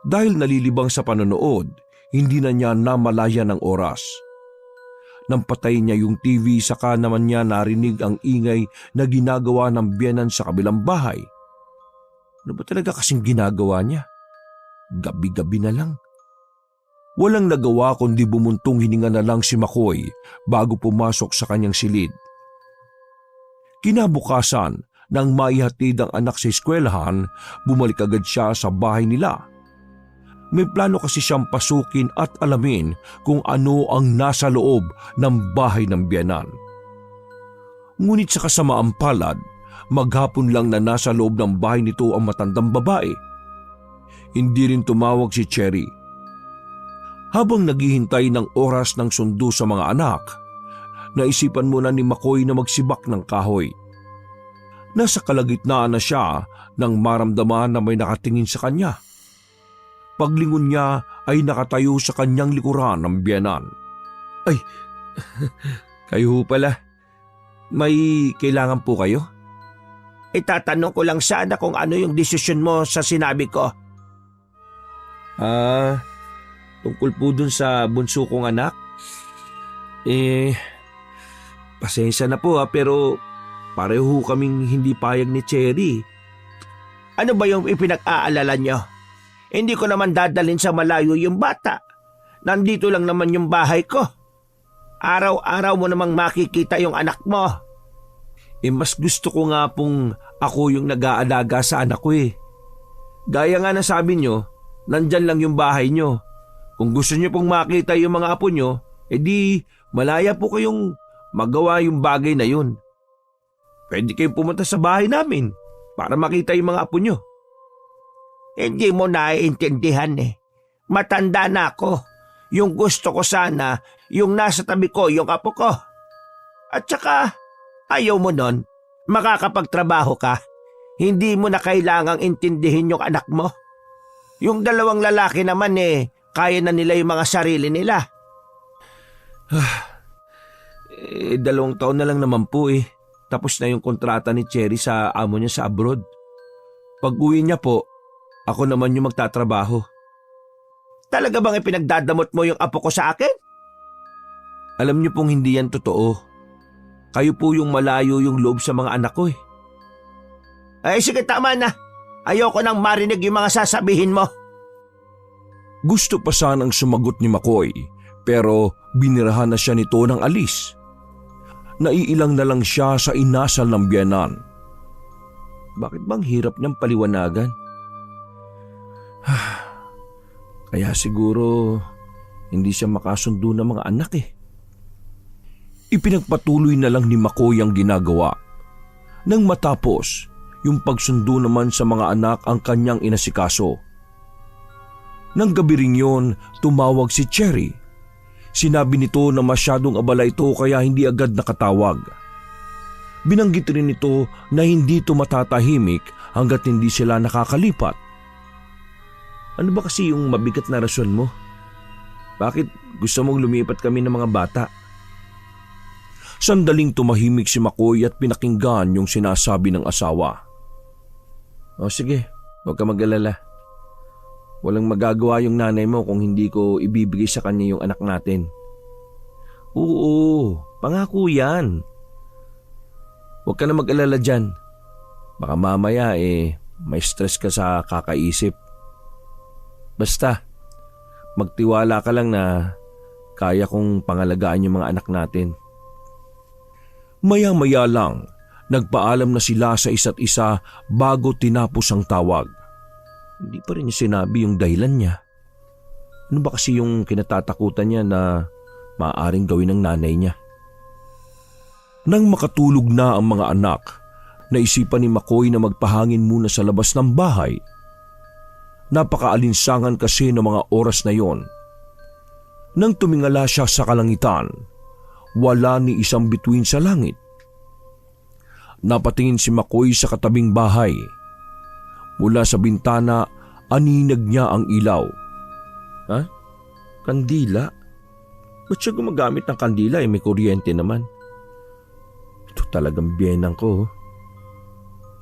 Dahil nalilibang sa panonood, hindi na niya namalaya ng oras. Nang patayin niya yung TV, saka naman niya narinig ang ingay na ginagawa ng biyenan sa kabilang bahay. Ano ba talaga kasing ginagawa niya? Gabi-gabi na lang. Walang nagawa kundi bumuntong hininga na lang si McCoy bago pumasok sa kanyang silid. Kinabukasan, nang maihatid ang anak sa eskwelahan, bumalik agad siya sa bahay nila. May plano kasi siyang pasukin at alamin kung ano ang nasa loob ng bahay ng biyenan. Ngunit sa kasamaang palad, maghapon lang na nasa loob ng bahay nito ang matandang babae. Hindi rin tumawag si Cherry. Habang naghihintay ng oras ng sundo sa mga anak, naisipan muna ni McCoy na magsibak ng kahoy. Nasa kalagitnaan na siya nang maramdaman na may nakatingin sa kanya. Paglingon niya ay nakatayo sa kanyang likuran ng biyenan. Ay, kayo pala. May kailangan po kayo? Itatanong ko lang sana kung ano yung desisyon mo sa sinabi ko. Tungkol po dun sa bunso kong anak. Pasensya na po pero pareho kaming hindi payag ni Cherry. Ano ba yung ipinag-aalala niyo? Hindi ko naman dadalhin sa malayo yung bata. Nandito lang naman yung bahay ko. Araw-araw mo namang makikita yung anak mo. Mas gusto ko nga pong ako yung nag-aalaga sa anak ko eh. Gaya nga na sabi nyo, nandyan lang yung bahay nyo. Kung gusto nyo pong makita yung mga apo nyo, edi malaya po kayong magawa yung bagay na yun. Pwede kayong pumunta sa bahay namin para makita yung mga apo nyo. Hindi mo naiintindihan eh. Matanda na ako. Yung gusto ko sana, yung nasa tabi ko, yung apo ko. At saka, ayaw mo nun, makakapagtrabaho ka. Hindi mo na kailangang intindihin yung anak mo. Yung dalawang lalaki naman kaya na nila yung mga sarili nila. 2 taon na lang naman po eh. Tapos na yung kontrata ni Cherry sa amo niya sa abroad. Pag uwi niya po, ako naman yung magtatrabaho. Talaga bang ipinagdadamot mo yung apo ko sa akin? Alam niyo pong hindi yan totoo. Kayo po yung malayo yung loob sa mga anak ko eh. Ay sige, tama na. Ayoko nang marinig yung mga sasabihin mo. Gusto pa sanang sumagot ni McCoy pero binirahan na siya nito ng alis. Naiilang na lang siya sa inasal ng biyenan. Bakit bang hirap niyang paliwanagan? Kaya siguro hindi siya makasundo ng mga anak eh. Ipinagpatuloy na lang ni Makoy ang ginagawa. Nang matapos, yung pagsundo naman sa mga anak ang kanyang inasikaso. Nang gabi rin yun, tumawag si Cherry. Sinabi nito na masyadong abala ito kaya hindi agad nakatawag. Binanggit rin nito na hindi ito matatahimik hanggat hindi sila nakakalipat. Ano ba kasi yung mabigat na rason mo? Bakit gusto mong lumipat kami ng mga bata? Sandaling tumahimik si Makoy at pinakinggan yung sinasabi ng asawa. O sige, huwag ka mag-alala. Walang magagawa yung nanay mo kung hindi ko ibibigay sa kanya yung anak natin. Oo, pangako yan. Huwag ka na mag-alala dyan. Baka mamaya may stress ka sa kakaisip. Basta, magtiwala ka lang na kaya kong pangalagaan yung mga anak natin. Maya-maya lang, nagpaalam na sila sa isa't isa bago tinapos ang tawag. Hindi pa rin niya sinabi yung dahilan niya. Ano ba kasi yung kinatatakutan niya na maaaring gawin ng nanay niya? Nang makatulog na ang mga anak, naisipan ni Makoy na magpahangin muna sa labas ng bahay. Napakaalinsangan kasi ng mga oras na yon. Nang tumingala siya sa kalangitan, wala ni isang bituin sa langit. Napatingin si Makoy sa katabing bahay. Mula sa bintana, aninag niya ang ilaw. Ha? Kandila? Ba't siya gumagamit ng kandila? May kuryente naman. Ito talagang biyenang ko.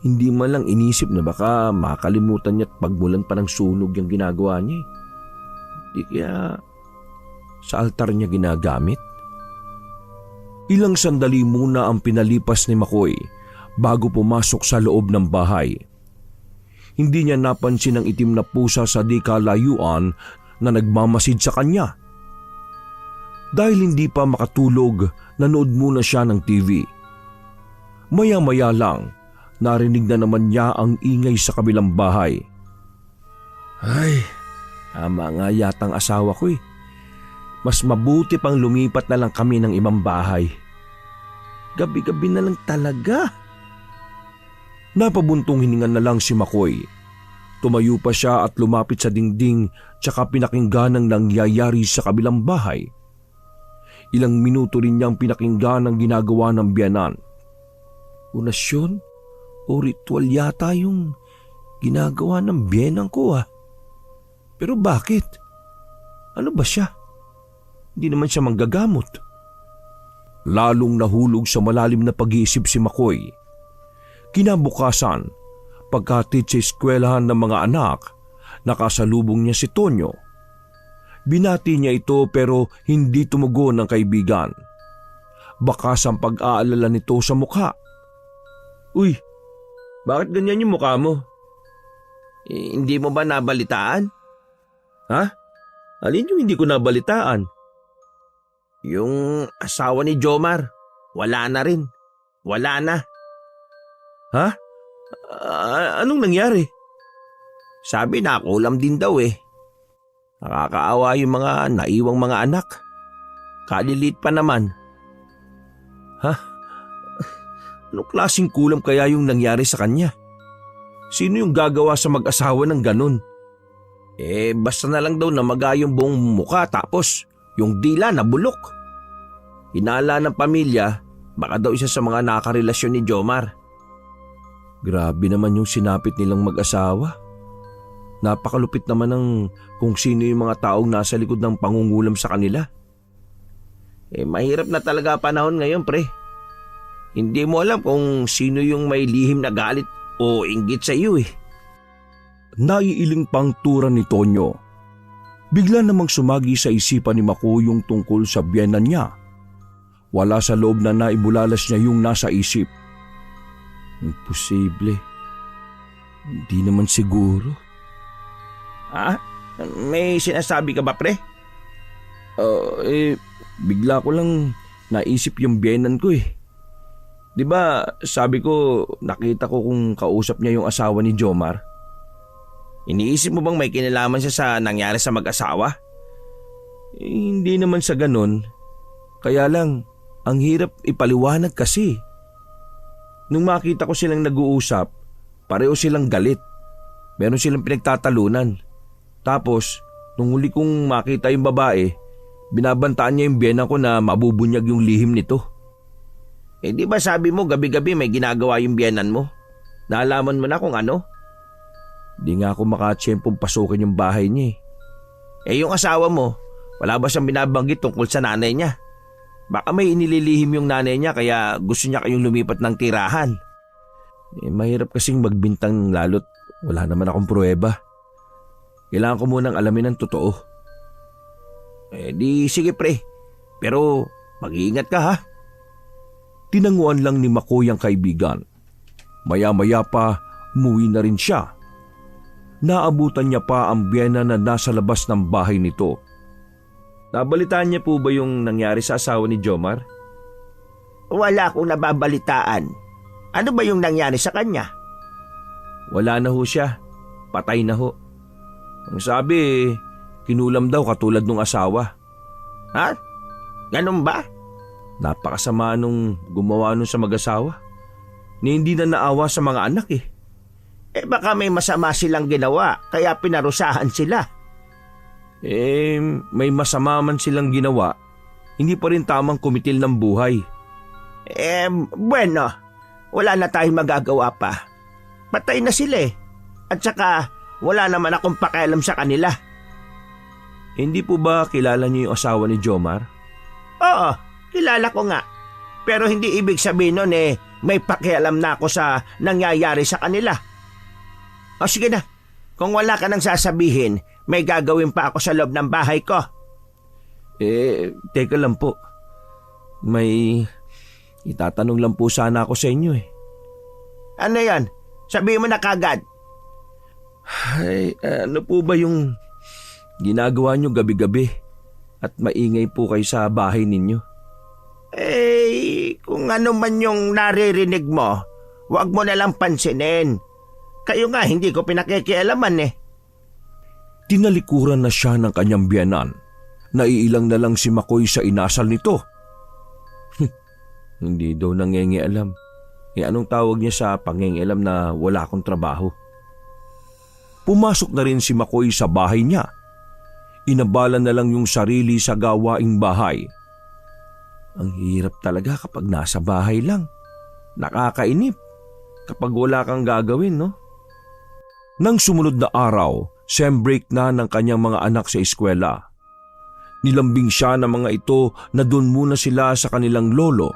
Hindi man lang inisip na baka makalimutan niya at pagmulan pa ng sunog yung ginagawa niya. Di kaya sa altar niya ginagamit? Ilang sandali muna ang pinalipas ni Makoy bago pumasok sa loob ng bahay. Hindi niya napansin ang itim na pusa sa di kalayuan na nagmamasid sa kanya. Dahil hindi pa makatulog, nanood muna siya ng TV. Maya-maya lang, narinig na naman niya ang ingay sa kabilang bahay. Ay, tama nga yatang asawa ko eh. Mas mabuti pang lumipat na lang kami ng ibang bahay. Gabi-gabi na lang talaga. Napabuntong hininga na lang si Makoy. Tumayo pa siya at lumapit sa dingding tsaka pinakinggan ang nangyayari sa kabilang bahay. Ilang minuto rin niyang pinakinggan ang ginagawa ng biyanan. Onasyon o ritual yata yung ginagawa ng biyenang ko ah. Pero bakit? Ano ba siya? Hindi naman siya manggagamot. Lalong nahulog sa malalim na pag-iisip si Makoy. Kinabukasan, pagkatid sa eskwelahan ng mga anak, nakasalubong niya si Tonyo. Binati niya ito pero hindi tumugon ng kaibigan. Bakas ang pag-aalala nito sa mukha. Uy, bakit ganyan yung mukha mo? Hindi mo ba nabalitaan? Ha? Alin yung hindi ko nabalitaan? Yung asawa ni Jomar, wala na rin. Wala na. Ha? Anong nangyari? Sabi na kulam din daw eh. Nakakaawa yung mga naiwang mga anak. Kalilit pa naman. Ha? Anong klaseng kulam kaya yung nangyari sa kanya? Sino yung gagawa sa mag-asawa ng ganun? Basta na lang daw namaga yung buong muka tapos yung dila nabulok. Hinala ng pamilya, baka daw isa sa mga nakarelasyon ni Jomar. Grabe naman yung sinapit nilang mag-asawa. Napakalupit naman ng kung sino yung mga taong nasa likod ng pangungulam sa kanila. Mahirap na talaga panahon ngayon, pre. Hindi mo alam kung sino yung may lihim na galit o inggit sa iyo eh. Naiiling pang tura ni Tonyo. Bigla namang sumagi sa isipan ni Makoy yung tungkol sa biyenan niya. Wala sa loob na naibulalas niya yung nasa isip. Imposible. Hindi naman siguro. May sinasabi ka ba, pre? Bigla ko lang naisip yung biyenan ko eh. Di ba sabi ko nakita ko kung kausap niya yung asawa ni Jomar? Iniisip mo bang may kinalaman siya sa nangyari sa mag-asawa? Hindi naman sa ganon. Kaya lang, ang hirap ipaliwanag kasi. Nung makita ko silang nag-uusap, pareho silang galit. Meron silang pinagtatalunan. Tapos, nung huli kong makita yung babae, binabantaan niya yung biyenan ko na mabubunyag yung lihim nito. Di ba sabi mo gabi-gabi may ginagawa yung biyenan mo? Naalaman mo na kung ano? Di nga ako makatsyempong pasukin yung bahay niya Yung asawa mo, wala ba siyang binabanggit tungkol sa nanay niya? Baka may inililihim yung nanay niya kaya gusto niya kayong lumipat ng tirahan. Mahirap kasing magbintang lalo't wala naman akong pruweba. Kailangan ko munang alamin ang totoo. Di sige pre, pero mag-iingat ka ha. Tinanguan lang ni Makoy ang kaibigan. Maya-maya pa, umuwi na rin siya. Naabutan niya pa ang biyena na nasa labas ng bahay nito. Nabalitaan niya po ba yung nangyari sa asawa ni Jomar? Wala akong nababalitaan. Ano ba yung nangyari sa kanya? Wala na ho siya. Patay na ho. Ang sabi, kinulam daw katulad nung asawa. Ha? Ganun ba? Napakasama nung gumawa nun sa mag-asawa. Ni hindi na naawa sa mga anak Baka may masama silang ginawa kaya pinarusahan sila. May masama man silang ginawa, hindi pa rin tamang kumitil ng buhay. Bueno, wala na tayong magagawa pa. Patay na sila At saka, wala naman akong pakialam sa kanila. Hindi po ba kilala niyo yung asawa ni Jomar? Oo, kilala ko nga. Pero hindi ibig sabihin nun may pakialam na ako sa nangyayari sa kanila. O sige na, kung wala ka nang sasabihin, may gagawin pa ako sa loob ng bahay ko. Teka lang po. May itatanong lang po sana ako sa inyo Ano yan? Sabihin mo na kagad. Ano po ba yung ginagawa nyo gabi-gabi at maingay po kayo sa bahay ninyo? Kung ano man yung naririnig mo, huwag mo na lang pansinin. Kayo nga hindi ko pinakikialaman Tinalikuran na siya ng kanyang biyanan. Naiilang na lang si Makoy sa inasal nito. Hindi daw nangingialam. Anong tawag niya sa pangingialam na wala akong trabaho? Pumasok na rin si Makoy sa bahay niya. Inabala na lang yung sarili sa gawaing bahay. Ang hirap talaga kapag nasa bahay lang. Nakakainip kapag wala kang gagawin, no? Nang sumunod na araw, sem break na ng kanyang mga anak sa eskwela. Nilambing siya ng mga ito na doon muna sila sa kanilang lolo.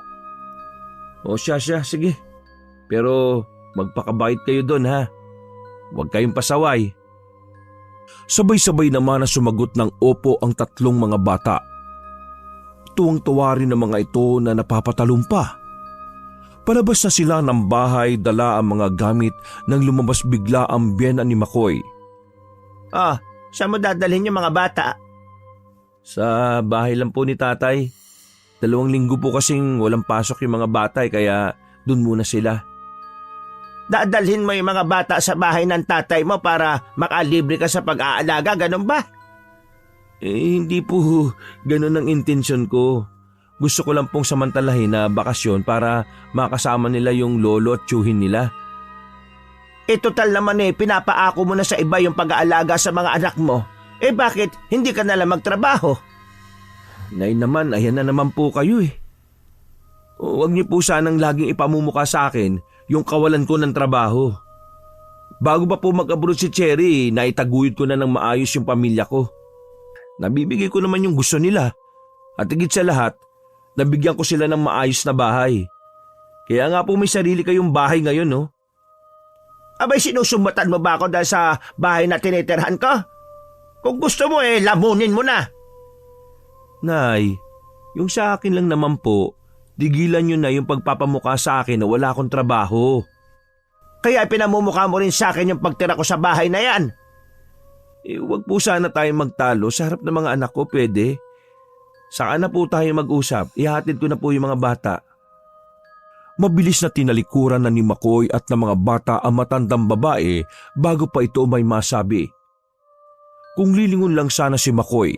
O siya, sige. Pero magpakabait kayo doon ha. Huwag kayong pasaway. Sabay-sabay naman na sumagot ng opo ang tatlong mga bata. Tuwang-tuwa rin ng mga ito na napapatalumpa. Palabas na sila ng bahay, dala ang mga gamit nang lumabas bigla ang biyena ni Makoy. Saan mo dadalhin yung mga bata? Sa bahay lang po ni tatay. 2 linggo po kasing walang pasok yung mga bata kaya dun muna sila. Dadalhin mo yung mga bata sa bahay ng tatay mo para makalibre ka sa pag-aalaga, ganun ba? Hindi po ganun ang intensyon ko. Gusto ko lang pong samantalahin na bakasyon para makasama nila yung lolo at tiyuhin nila. Total naman pinapaako mo na sa iba yung pag-aalaga sa mga anak mo. Bakit hindi ka nalang magtrabaho? Nay naman, ayan na naman po kayo Huwag niyo po sanang laging ipamumuka sa akin yung kawalan ko ng trabaho. Bago pa po mag-abroad si Cherry, naitaguyod ko na ng maayos yung pamilya ko. Nabibigay ko naman yung gusto nila. At higit sa lahat, nabigyan ko sila ng maayos na bahay. Kaya nga po may sarili kayong bahay ngayon, no? Abay, sinusumbatan mo ba ako dahil sa bahay na tinitirhan ko? Kung gusto mo lamunin mo na. Nay, yung sa akin lang naman po, digilan nyo na yung pagpapamukha sa akin na wala akong trabaho. Kaya pinamumukha mo rin sa akin yung pagtira ko sa bahay na yan. Huwag po sana tayong magtalo sa harap ng mga anak ko, pwede? Saka na po tayo mag-usap, ihatid ko na po yung mga bata. Mabilis na tinalikuran na ni Makoy at ng mga bata ang matandang babae bago pa ito may masabi. Kung lilingon lang sana si Makoy,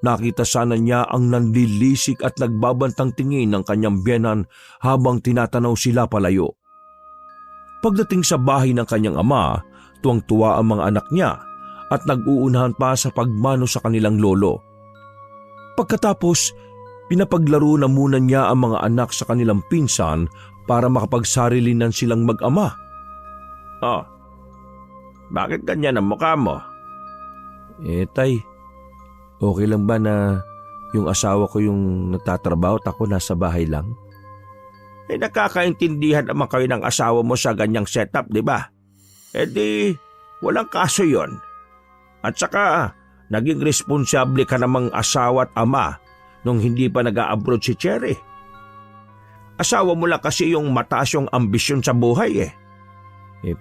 nakita sana niya ang nanlilisik at nagbabantang tingin ng kanyang biyenan habang tinatanaw sila palayo. Pagdating sa bahay ng kanyang ama, tuwang-tuwa ang mga anak niya at nag-uunahan pa sa pagmano sa kanilang lolo. Pagkatapos, pinapaglaro na muna niya ang mga anak sa kanilang pinsan para makapagsarilinan silang mag-ama. Oh, bakit ganyan ang mukha mo? Tay, okay lang ba na yung asawa ko yung nagtatrabaho at ako nasa bahay lang? Nakakaintindihan naman kayo ng asawa mo sa ganyang setup, di ba? Di, walang kaso yon. At saka, naging responsable ka namang asawa at ama nung hindi pa nag-a-abroad si Cherry. Asawa mo lang kasi yung mataas yung ambisyon sa buhay eh.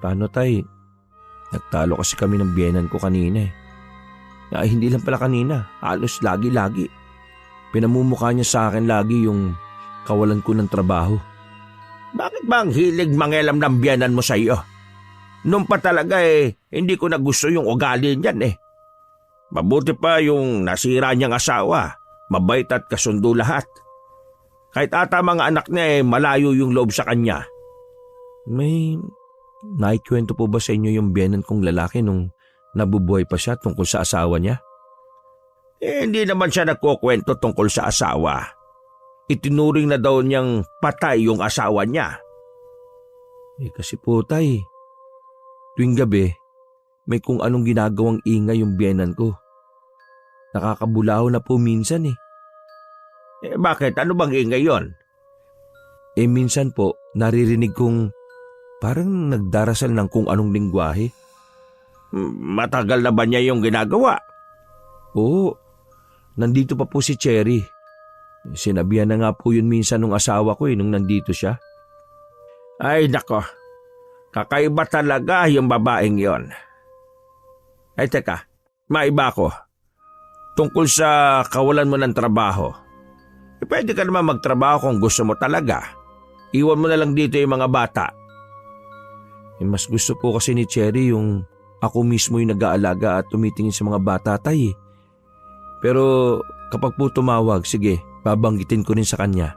Paano tay? Nagtalo kasi kami ng biyenan ko kanina eh. Hindi lang pala kanina, halos lagi-lagi. Pinamumukha niya sa akin lagi yung kawalan ko ng trabaho. Bakit ba ang hilig mangelam ng biyenan mo sa iyo? Noon pa talaga hindi ko na gusto yung ugali niyan eh. Mabuti pa yung nasira niyang asawa, mabait at kasundo lahat. Kahit ata mga anak niya malayo yung loob sa kanya. May naikwento po ba sa inyo yung biyenan kong lalaki nung nabubuhay pa siya tungkol sa asawa niya? Hindi naman siya nagkukwento tungkol sa asawa. Itinuring na daw niyang patay yung asawa niya. Kasi po tay, tuwing gabi, may kung anong ginagawang ingay yung biyenan ko. Nakakabulaho na po minsan eh. Bakit? Ano bang ingay yon? Minsan po, naririnig kong parang nagdarasal ng kung anong lingwahe. Matagal na ba niya yung ginagawa? Oo, nandito pa po si Cherry. Sinabihan na nga po yun minsan ng asawa ko nung nandito siya. Ay nako, kakaiba talaga yung babaeng yon. Ay teka, maiba ko. Tungkol sa kawalan mo ng trabaho. Pwede ka naman magtrabaho kung gusto mo talaga. Iwan mo na lang dito yung mga bata. Mas gusto po kasi ni Cherry yung ako mismo yung nag-aalaga at tumitingin sa mga bata tay. Pero kapag po tumawag, sige, babanggitin ko rin sa kanya.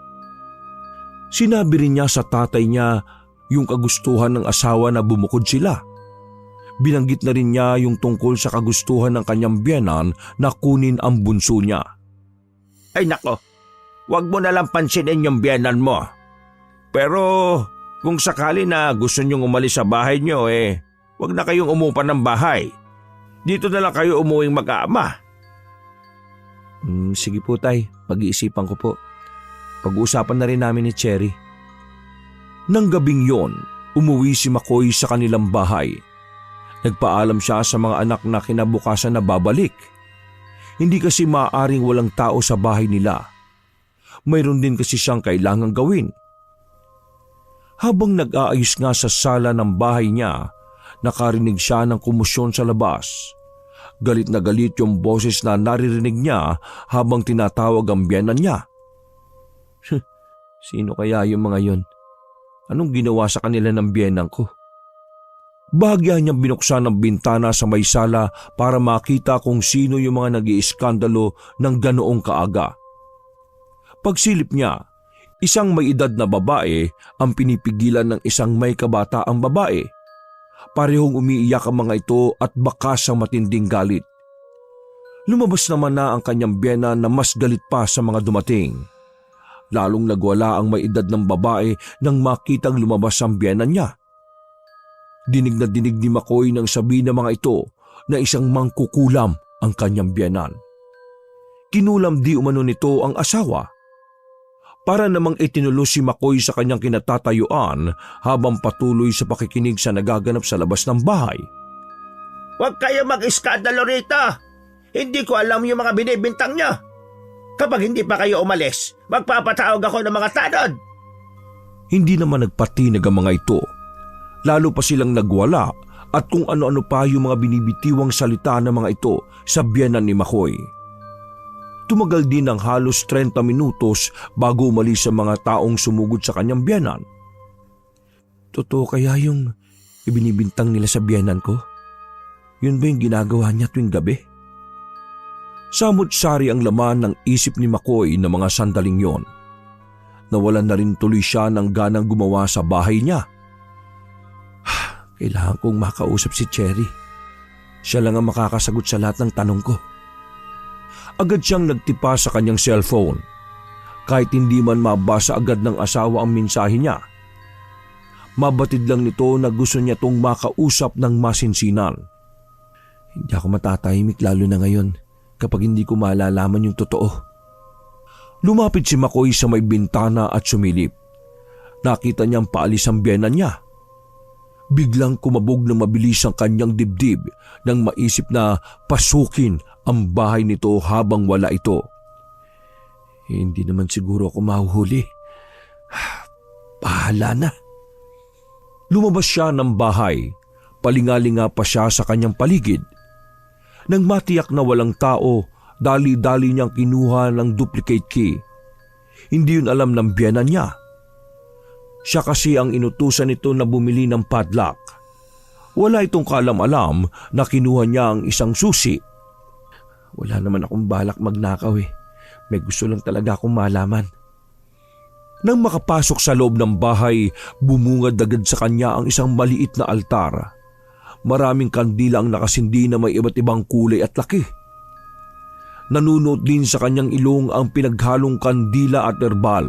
Sinabi rin niya sa tatay niya yung kagustuhan ng asawa na bumukod sila. Binanggit na rin niya yung tungkol sa kagustuhan ng kanyang biyenan na kunin ang bunso niya. Ay nako, wag mo na lang pansinin yung biyenan mo. Pero kung sakali na gusto niyong umalis sa bahay niyo wag na kayong umupa ng bahay. Dito na lang kayo umuwing mag-aama. Sige po tay, pag-iisipan ko po. Pag-uusapan na rin namin ni Cherry. Nang gabing yon, umuwi si McCoy sa kanilang bahay. Nagpaalam siya sa mga anak na kinabukasan na babalik. Hindi kasi maaaring walang tao sa bahay nila. Mayroon din kasi siyang kailangang gawin. Habang nag-aayos nga sa sala ng bahay niya, nakarinig siya ng kumusyon sa labas. Galit na galit yung boses na naririnig niya habang tinatawag ang biyenan niya. Sino kaya yung mga yon? Anong ginawa sa kanila ng biyenan ko? Bahagya niyang binuksan ang bintana sa may sala para makita kung sino yung mga nag-iiskandalo ng ganoong kaaga. Pagsilip niya, isang may edad na babae ang pinipigilan ng isang may kabataang babae. Parehong umiiyak ang mga ito at bakas ang matinding galit. Lumabas naman na ang kanyang biyena na mas galit pa sa mga dumating. Lalong nagwala ang may edad ng babae nang makitang lumabas ang biyena niya. Dinig na dinig ni McCoy nang sabi ng mga ito na isang mangkukulam ang kanyang biyenan. Kinulam di umano nito ang asawa. Para namang itinulo si McCoy sa kanyang kinatatayuan habang patuloy sa pakikinig sa nagaganap sa labas ng bahay. Huwag kayo mag-iskandalo rito! Hindi ko alam yung mga binibintang niyo! Kapag hindi pa kayo umalis, magpapatawag ako ng mga tanod! Hindi naman nagpatinag ang mga ito. Lalo pa silang nagwala at kung ano-ano pa yung mga binibitiwang salita ng mga ito sa biyenan ni McCoy. Tumagal din ng halos 30 minutos bago umalis ang mga taong sumugod sa kanyang biyenan. Totoo kaya yung ibinibintang nila sa biyenan ko? Yun ba yung ginagawa niya tuwing gabi? Samut-sari ang laman ng isip ni McCoy na mga sandaling yon. Nawalan na rin tuloy siya ng ganang gumawa sa bahay niya. Kailangan kong makausap si Cherry. Siya lang ang makakasagot sa lahat ng tanong ko. Agad siyang nagtipa sa kanyang cellphone. Kahit hindi man mabasa agad ng asawa ang mensahe niya. Mabatid lang nito na gusto niya tong makausap ng masinsinan. Hindi ako matatahimik lalo na ngayon kapag hindi ko malalaman yung totoo. Lumapit si McCoy sa may bintana at sumilip. Nakita niyang paalis ang biyenan niya. Biglang kumabog na mabilis ang kanyang dibdib nang maisip na pasukin ang bahay nito habang wala ito. Hindi naman siguro ako mahuhuli. Bahala na. Lumabas siya ng bahay. Palingalinga pa siya sa kanyang paligid. Nang matiyak na walang tao, dali-dali niyang kinuha ng duplicate key. Hindi yun alam ng biyenan niya. Siya kasi ang inutusan nito na bumili ng padlock. Wala itong kalam-alam na kinuha niya ang isang susi. Wala naman akong balak magnakaw eh. May gusto lang talaga akong malaman. Nang makapasok sa loob ng bahay, bumungad agad sa kanya ang isang maliit na altar. Maraming kandila ang nakasindi na may iba't ibang kulay at laki. Nanunot din sa kanyang ilong ang pinaghalong kandila at herbal.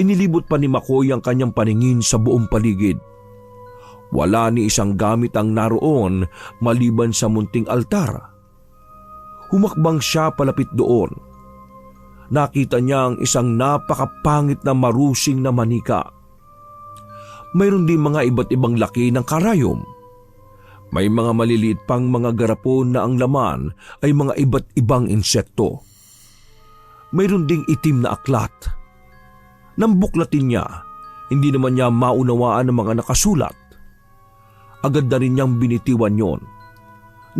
Inilibot pa ni McCoy ang kanyang paningin sa buong paligid. Wala ni isang gamit ang naroon maliban sa munting altar. Humakbang siya palapit doon. Nakita niya ang isang napakapangit na marusing na manika. Mayroon din mga iba't ibang laki ng karayom. May mga maliliit pang mga garapon na ang laman ay mga iba't ibang insekto. Mayroon ding itim na aklat. Nang buklatin niya, hindi naman niya maunawaan ang mga nakasulat. Agad na rin niyang binitiwan yon.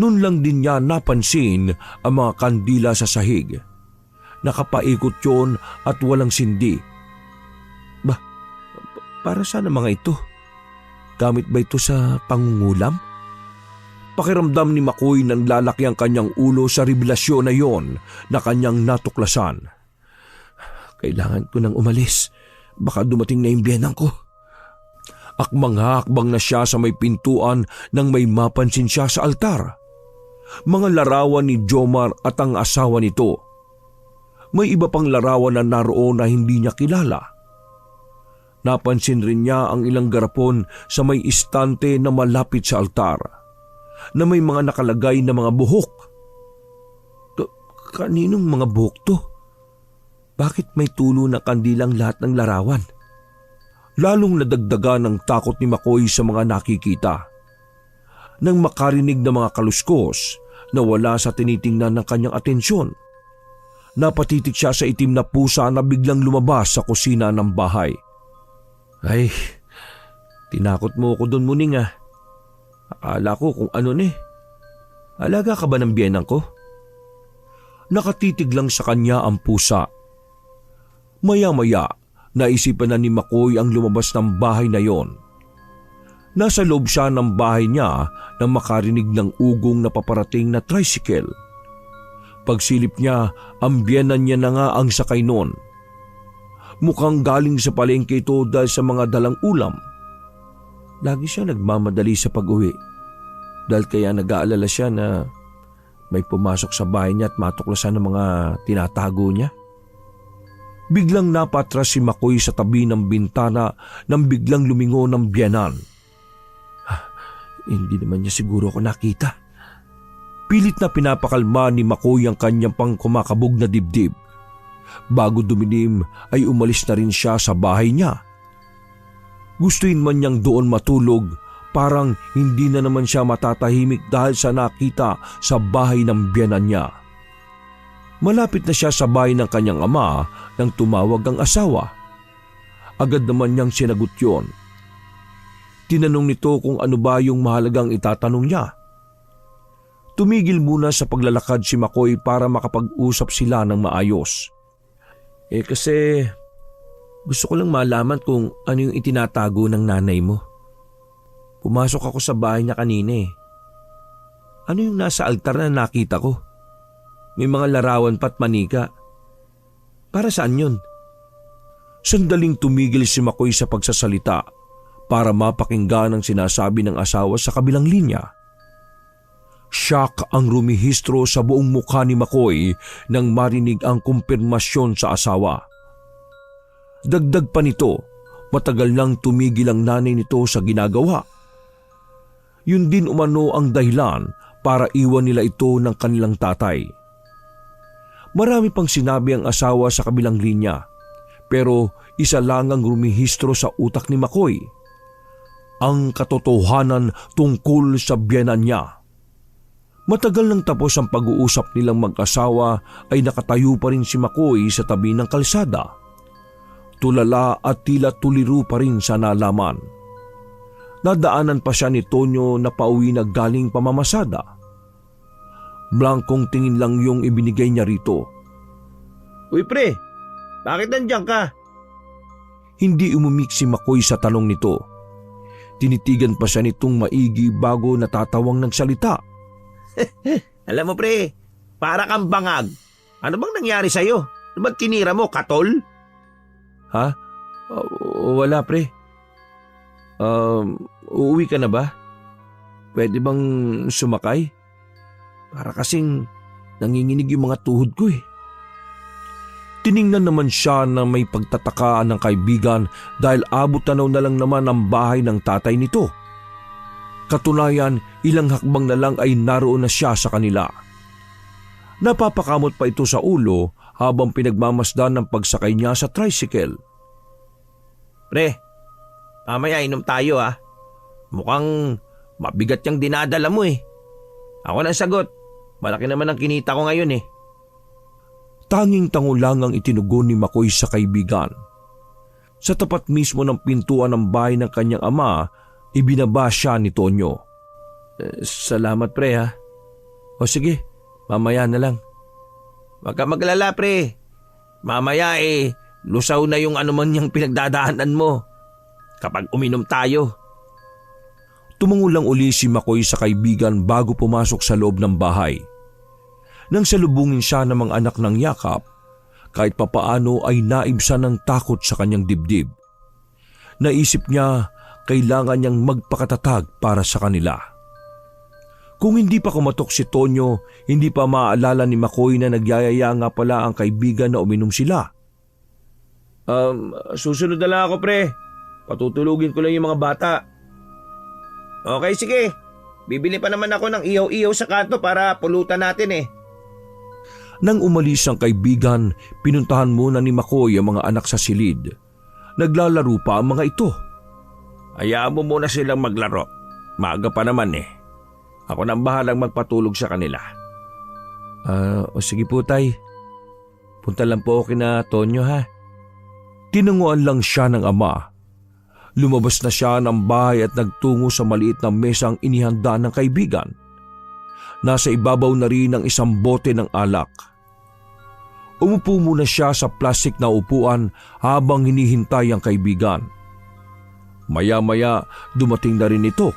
Noon lang din niya napansin ang mga kandila sa sahig. Nakapaikot yon at walang sindi. Para saan ang mga ito? Gamit ba ito sa pangungulam? Pakiramdam ni McCoy nang lalaki ang kanyang ulo sa revelasyon na yon na kanyang natuklasan. Kailangan ko nang umalis. Baka dumating na yung biyenan ko. Akbang-hakbang na siya sa may pintuan nang may mapansin siya sa altar. Mga larawan ni Jomar at ang asawa nito. May iba pang larawan na naroon na hindi niya kilala. Napansin rin niya ang ilang garapon sa may istante na malapit sa altar, na may mga nakalagay na mga buhok. Kaninong mga buhok to? Bakit may tulo na kandilang lahat ng larawan? Lalong nadagdagan ng takot ni McCoy sa mga nakikita. Nang makarinig ng mga kaluskos na wala sa tinitingnan ng kanyang atensyon, napatitik siya sa itim na pusa na biglang lumabas sa kusina ng bahay. Ay, tinakot mo ko doon, Muning ah. Akala ko kung ano ni. Alaga ka ba ng biyenan ko? Nakatitig lang sa kanya ang pusa. Maya-maya, naisipan na ni McCoy ang lumabas ng bahay na yon. Nasa loob siya ng bahay niya nang makarinig ng ugong na paparating na tricycle. Pagsilip niya, ang biyenan niya na nga ang sakay noon. Mukhang galing sa palengke ito dahil sa mga dalang ulam. Lagi siya nagmamadali sa pag-uwi. Dahil kaya nag-aalala siya na may pumasok sa bahay niya at matuklasan ng mga tinatago niya. Biglang napatras si McCoy sa tabi ng bintana nang biglang lumingon ng biyenan. Hindi naman niya siguro ako nakita. Pilit na pinapakalma ni McCoy ang kanyang pang kumakabog na dibdib. Bago dumilim ay umalis na rin siya sa bahay niya. Gustuin man niyang doon matulog, parang hindi na naman siya matatahimik dahil sa nakita sa bahay ng biyenan niya. Malapit na siya sa bahay ng kanyang ama nang tumawag ang asawa. Agad naman niyang sinagot yon. Tinanong nito kung ano ba yung mahalagang itatanong niya. Tumigil muna sa paglalakad si McCoy para makapag-usap sila ng maayos. Kasi gusto ko lang malaman kung ano yung itinatago ng nanay mo. Pumasok ako sa bahay niya kanina eh. Ano yung nasa altar na nakita ko? May mga larawan pa't manika. Para saan yun? Sandaling tumigil si Makoy sa pagsasalita para mapakinggan ang sinasabi ng asawa sa kabilang linya. Shock ang rumihistro sa buong mukha ni Makoy nang marinig ang kumpirmasyon sa asawa. Dagdag pa nito, matagal nang tumigil ang nanay nito sa ginagawa. Yun din umano ang dahilan para iwan nila ito ng kanilang tatay. Marami pang sinabi ang asawa sa kabilang linya, pero isa lang ang rumihistro sa utak ni Makoy. Ang katotohanan tungkol sa biyenan niya. Matagal nang tapos ang pag-uusap nilang mag-asawa ay nakatayo pa rin si Makoy sa tabi ng kalsada. Tulala at tila tuliro pa rin sa nalaman. Nadaanan pa siya ni Tonyo na pauwi na galing pamamasada. Blankong tingin lang yung ibinigay niya rito. Uy pre, bakit nandiyan ka? Hindi umimik si Makoy sa tanong nito. Tinitigan pa siya nitong maigi bago natatawang nagsalita. Alam mo pre, para kang bangag. Ano bang nangyari sa'yo? Ano ba't tinira mo, katol? Ha? Wala pre. Uuwi ka na ba? Pwede bang sumakay? Para kasing nanginginig yung mga tuhod ko eh. Tiningnan naman siya na may pagtatakaan ng kaibigan dahil abot tanaw na lang naman ang bahay ng tatay nito. Katunayan, ilang hakbang na lang ay naroon na siya sa kanila. Napapakamot pa ito sa ulo habang pinagmamasdan ng pagsakay niya sa tricycle. Pre, mamaya inom tayo ah. Mukhang mabigat yung dinadala mo eh. Ako na sagot. Malaki naman ang kinita ko ngayon eh. Tanging tango lang ang itinugon ni Makoy sa kaibigan. Sa tapat mismo ng pintuan ng bahay ng kanyang ama, ibinaba siya ni Tonyo. Salamat pre ha. O sige, mamaya na lang. Huwag ka maglala pre. Mamaya lusaw na yung anuman niyang pinagdadaanan mo. Kapag uminom tayo. Tumango lang uli si Makoy sa kaibigan bago pumasok sa loob ng bahay. Nang salubungin siya ng mga anak ng yakap, kahit papaano ay naibsan ng takot sa kanyang dibdib. Naisip niya kailangan niyang magpakatatag para sa kanila. Kung hindi pa kumatok si Tonyo, hindi pa maaalala ni Makoy na nagyayaya nga pala ang kaibigan na uminom sila. Susunod na lang ako pre. Patutulugin ko lang yung mga bata. Okay sige. Bibili pa naman ako ng ihaw-ihaw sa kanto para pulutan natin eh. Nang umalis ang kaibigan, pinuntahan muna ni Makoy ang mga anak sa silid. Naglalaro pa ang mga ito. Hayaan mo muna silang maglaro. Maaga pa naman eh. Ako nang bahalang magpatulog sa kanila. O sige po tay. Punta lang po ako kina Tonyo ha. Tinanguan lang siya ng ama. Lumabas na siya ng bahay at nagtungo sa maliit na mesang inihanda ng kaibigan. Nasa ibabaw na rin ang isang bote ng alak. Umupo muna siya sa plastik na upuan habang hinihintay ang kaibigan. Maya-maya dumating na rin ito.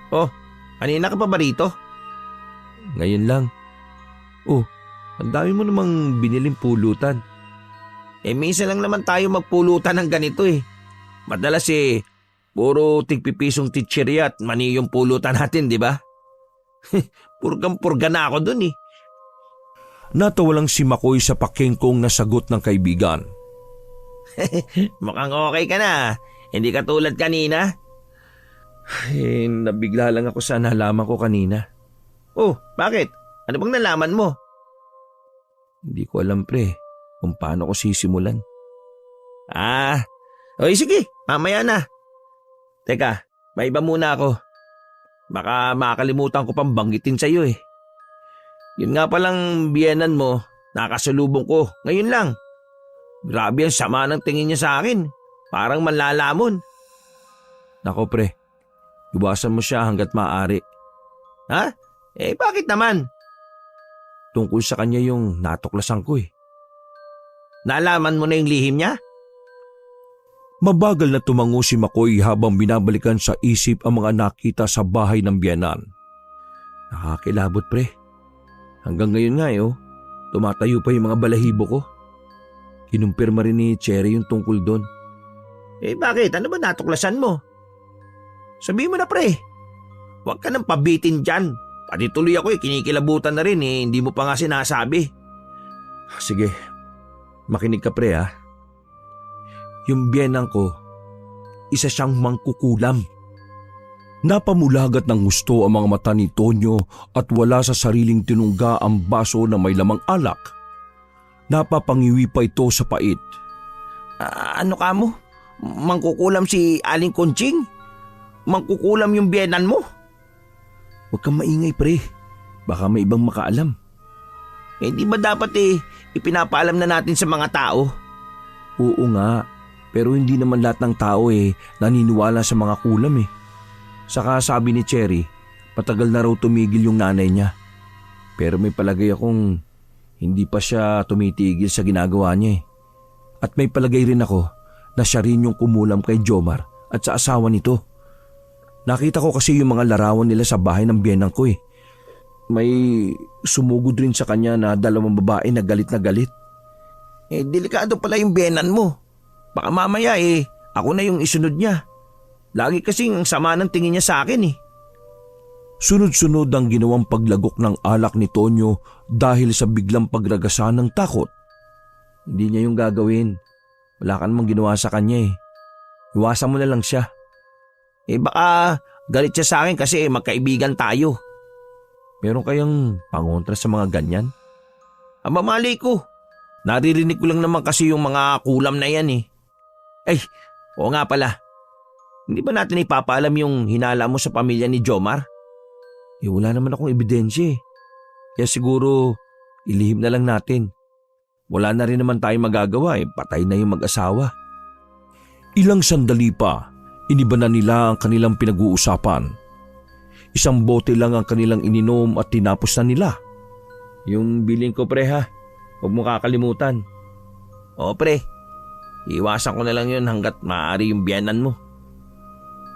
Oh, kanina ka pa ba rito? Ngayon lang. Oh, ang dami mo namang biniling pulutan. Minsan lang naman tayo magpulutan ng ganito eh. Madalas puro tigpipisong titsirya at mani yung pulutan natin, di ba? Purgang-purga na ako dun eh. Natawa lang si Makoy sa pakengkong na sagot ng kaibigan. Mukhang okay ka na. Hindi ka tulad kanina. Nabigla lang ako sa nalaman ko kanina. Oh, bakit? Ano bang nalaman mo? Hindi ko alam pre kung paano ko sisimulan. Okay sige, mamaya na. Teka, may iba muna ako. Baka makakalimutan ko pang banggitin sa iyo eh. Yun nga palang biyenan mo, nakasalubong ko, ngayon lang. Grabe ang sama ng tingin niya sa akin. Parang manlalamon. Nako pre, iwasan mo siya hanggat maaari. Ha? Bakit naman? Tungkol sa kanya yung natuklasan ko eh. Nalaman mo na yung lihim niya? Mabagal na tumango si Makoy habang binabalikan sa isip ang mga nakita sa bahay ng biyenan. Nakakilabot pre. Hanggang ngayon nga tumatayo pa yung mga balahibo ko. Kinumpirma rin ni Cherry yung tungkol doon. Bakit? Ano ba natuklasan mo? Sabihin mo na pre. Huwag ka nang pabitin dyan. Pati tuloy ako kinikilabutan na rin hindi mo pa nga sinasabi. Sige, makinig ka pre ha. Yung biyenang ko, isa siyang mangkukulam. Napamulagat ng gusto ang mga mata ni Tonyo at wala sa sariling tinungga ang baso na may lamang alak. Napapangiwi pa ito sa pait. Ano ka mo? Mangkukulam si Aling Kunching? Mangkukulam yung biyenan mo? Huwag kang maingay pre, baka may ibang makaalam. Di ba dapat ipinapaalam na natin sa mga tao? Oo nga, pero hindi naman lahat ng tao naniniwala sa mga kulam . Saka sabi ni Cherry, patagal na raw tumigil yung nanay niya. Pero may palagay akong hindi pa siya tumitigil sa ginagawa niya . At may palagay rin ako na siya rin yung kumulam kay Jomar at sa asawa nito. Nakita ko kasi yung mga larawan nila sa bahay ng biyenang ko . May sumugod rin sa kanya na 2 babae na galit na galit. Delikado pala yung biyenan mo. Baka mamaya ako na yung isunod niya. Lagi kasing sama ng tingin niya sa akin . Sunod-sunod ang ginawang paglagok ng alak ni Tonyo dahil sa biglang pagragasan ng takot. Hindi niya yung gagawin. Wala ka namang ginawa sa kanya . Iwasan mo na lang siya. Baka galit siya sa akin kasi magkaibigan tayo. Meron kayang pangontra sa mga ganyan? Mali ko. Naririnig ko lang naman kasi yung mga kulam na yan . Oo nga pala. Hindi ba natin ipapaalam yung hinala mo sa pamilya ni Jomar? Wala naman akong ebidensya . Kaya siguro ilihim na lang natin. Wala na rin naman tayong magagawa . Patay na yung mag-asawa. Ilang sandali pa, iniba na nila ang kanilang pinag-uusapan. Isang bote lang ang kanilang ininom at tinapos na nila. Yung biling ko pre ha, huwag mo kakalimutan. Oo pre, iwasan ko na lang yun hanggat maaari yung biyanan mo.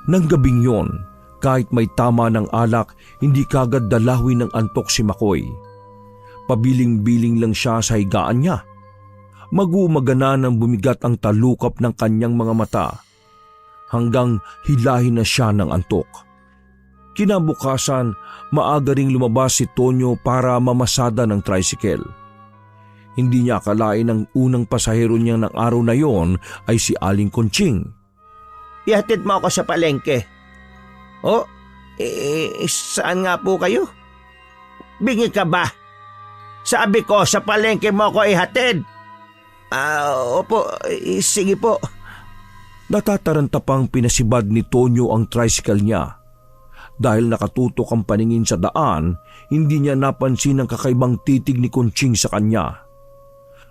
Nang gabing yon, kahit may tama ng alak, hindi kagad dalawin ng antok si Makoy. Pabiling-biling lang siya sa higaan niya. Mag-uumagana nang bumigat ang talukap ng kanyang mga mata hanggang hilahin na siya ng antok. Kinabukasan, maaga ring lumabas si Tonyo para mamasada ng tricycle. Hindi niya akalain ang unang pasahero niya ng araw na yon ay si Aling Kunching. Ihatid mo ako sa palengke. Saan nga po kayo? Bingi ka ba? Sabi ko sa palengke mo ako ihatid. Opo, sige po. Natataranta pang pinasibad ni Tonyo ang tricycle niya. Dahil nakatutok ang paningin sa daan, hindi niya napansin ang kakaibang titig ni Kunching sa kanya.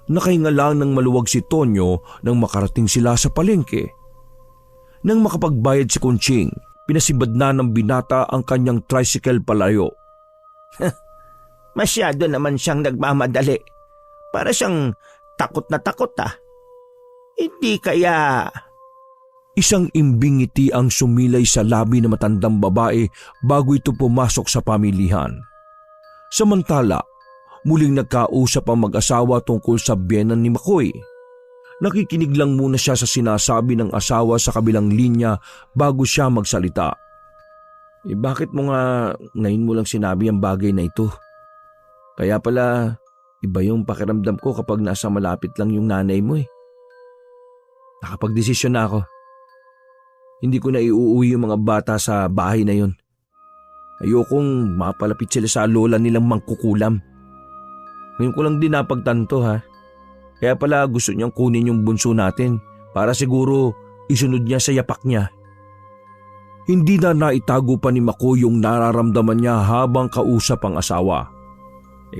Nakahinga lang ng maluwag si Tonyo nang makarating sila sa palengke. Nang makapagbayad si Kunching, pinasibad na ng binata ang kanyang tricycle palayo. Masyado naman siyang nagmamadali. Para siyang takot na takot . Hindi kaya... Isang imbing ngiti ang sumilay sa labi ng matandang babae bago ito pumasok sa pamilihan. Samantala, muling nagkausap ang mag-asawa tungkol sa biyenan ni Makoy. Nakikinig lang muna siya sa sinasabi ng asawa sa kabilang linya bago siya magsalita. Bakit mo nga ngayon mo lang sinabi ang bagay na ito? Kaya pala, iba yung pakiramdam ko kapag nasa malapit lang yung nanay mo . Nakapagdesisyon na ako. Hindi ko na iuuwi yung mga bata sa bahay na yun. Ayokong mapalapit sila sa lola nilang mangkukulam. Ngayon ko lang din napagtanto ha. Kaya pala gusto niyang kunin yung bunso natin para siguro isunod niya sa yapak niya. Hindi na naitago pa ni Makoy yung nararamdaman niya habang kausap ang asawa.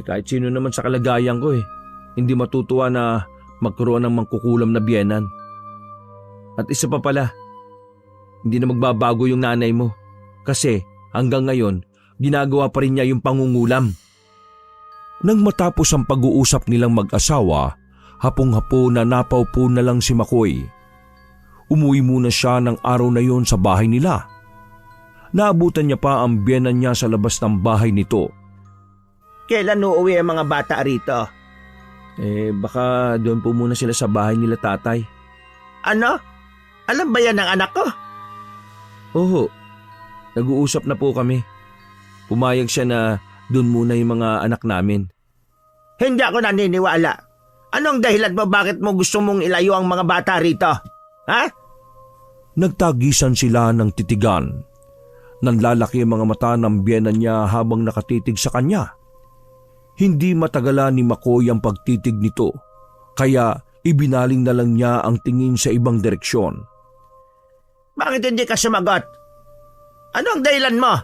Kahit sino naman sa kalagayan ko hindi matutuwa na magkaroon ng mangkukulam na biyenan. At isa pa pala, hindi na magbabago yung nanay mo kasi hanggang ngayon ginagawa pa rin niya yung pangungulam. Nang matapos ang pag-uusap nilang mag-asawa, hapong-hapo na napaupo na lang si Makoy. Umuwi muna siya ng araw na yon sa bahay nila. Naabutan niya pa ang biyenan niya sa labas ng bahay nito. Kailan uuwi ang mga bata rito? Baka doon po muna sila sa bahay nila tatay. Ano? Alam ba yan ng anak ko? Oo, nag-uusap na po kami. Pumayag siya na doon muna yung mga anak namin. Hindi ako naniniwala. Anong dahilan mo bakit mo gusto mong ilayo ang mga bata rito? Ha? Nagtagisan sila ng titigan. Nanlalaki ang mga mata ng biyenan niya habang nakatitig sa kanya. Hindi matagalan ni Makoy ang pagtitig nito, kaya ibinaling na lang niya ang tingin sa ibang direksyon. Bakit hindi ka sumagot? Anong dahilan mo?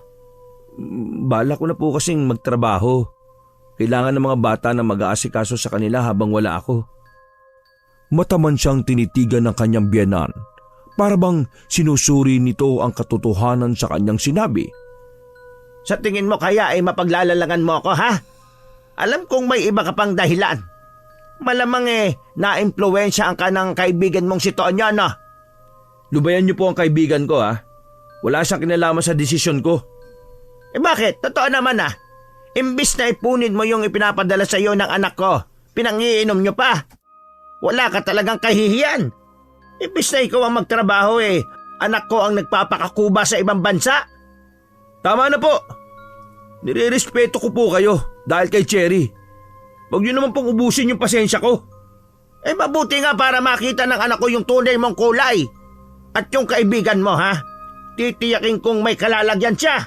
Bala ko na po kasing magtrabaho. Kailangan ng mga bata na mag-aasikaso sa kanila habang wala ako. Mataman siyang tinitigan ng kanyang biyenan, para bang sinusuri nito ang katotohanan sa kanyang sinabi. Sa tingin mo kaya ay mapaglalalangan mo ako, ha? Alam kong may iba ka pang dahilan. Malamang na-impluwensya ang kanang kaibigan mong si Tonyo, no? Lubayan niyo po ang kaibigan ko, ha? Wala siyang kinalaman sa desisyon ko. Bakit? Totoo naman, ha? Imbis na ipunin mo yung ipinapadala sa iyo ng anak ko, pinangiinom niyo pa. Wala ka talagang kahihiyan. Imbis na ikaw ang magtrabaho, anak ko ang nagpapakakuba sa ibang bansa. Tama na po. Nire-respeto ko po kayo dahil kay Cherry. Huwag niyo naman pong ubusin yung pasensya ko. Mabuti nga para makita ng anak ko yung tunay mong kulay. At yung kaibigan mo, ha? Titiyakin kong may kalalagyan siya.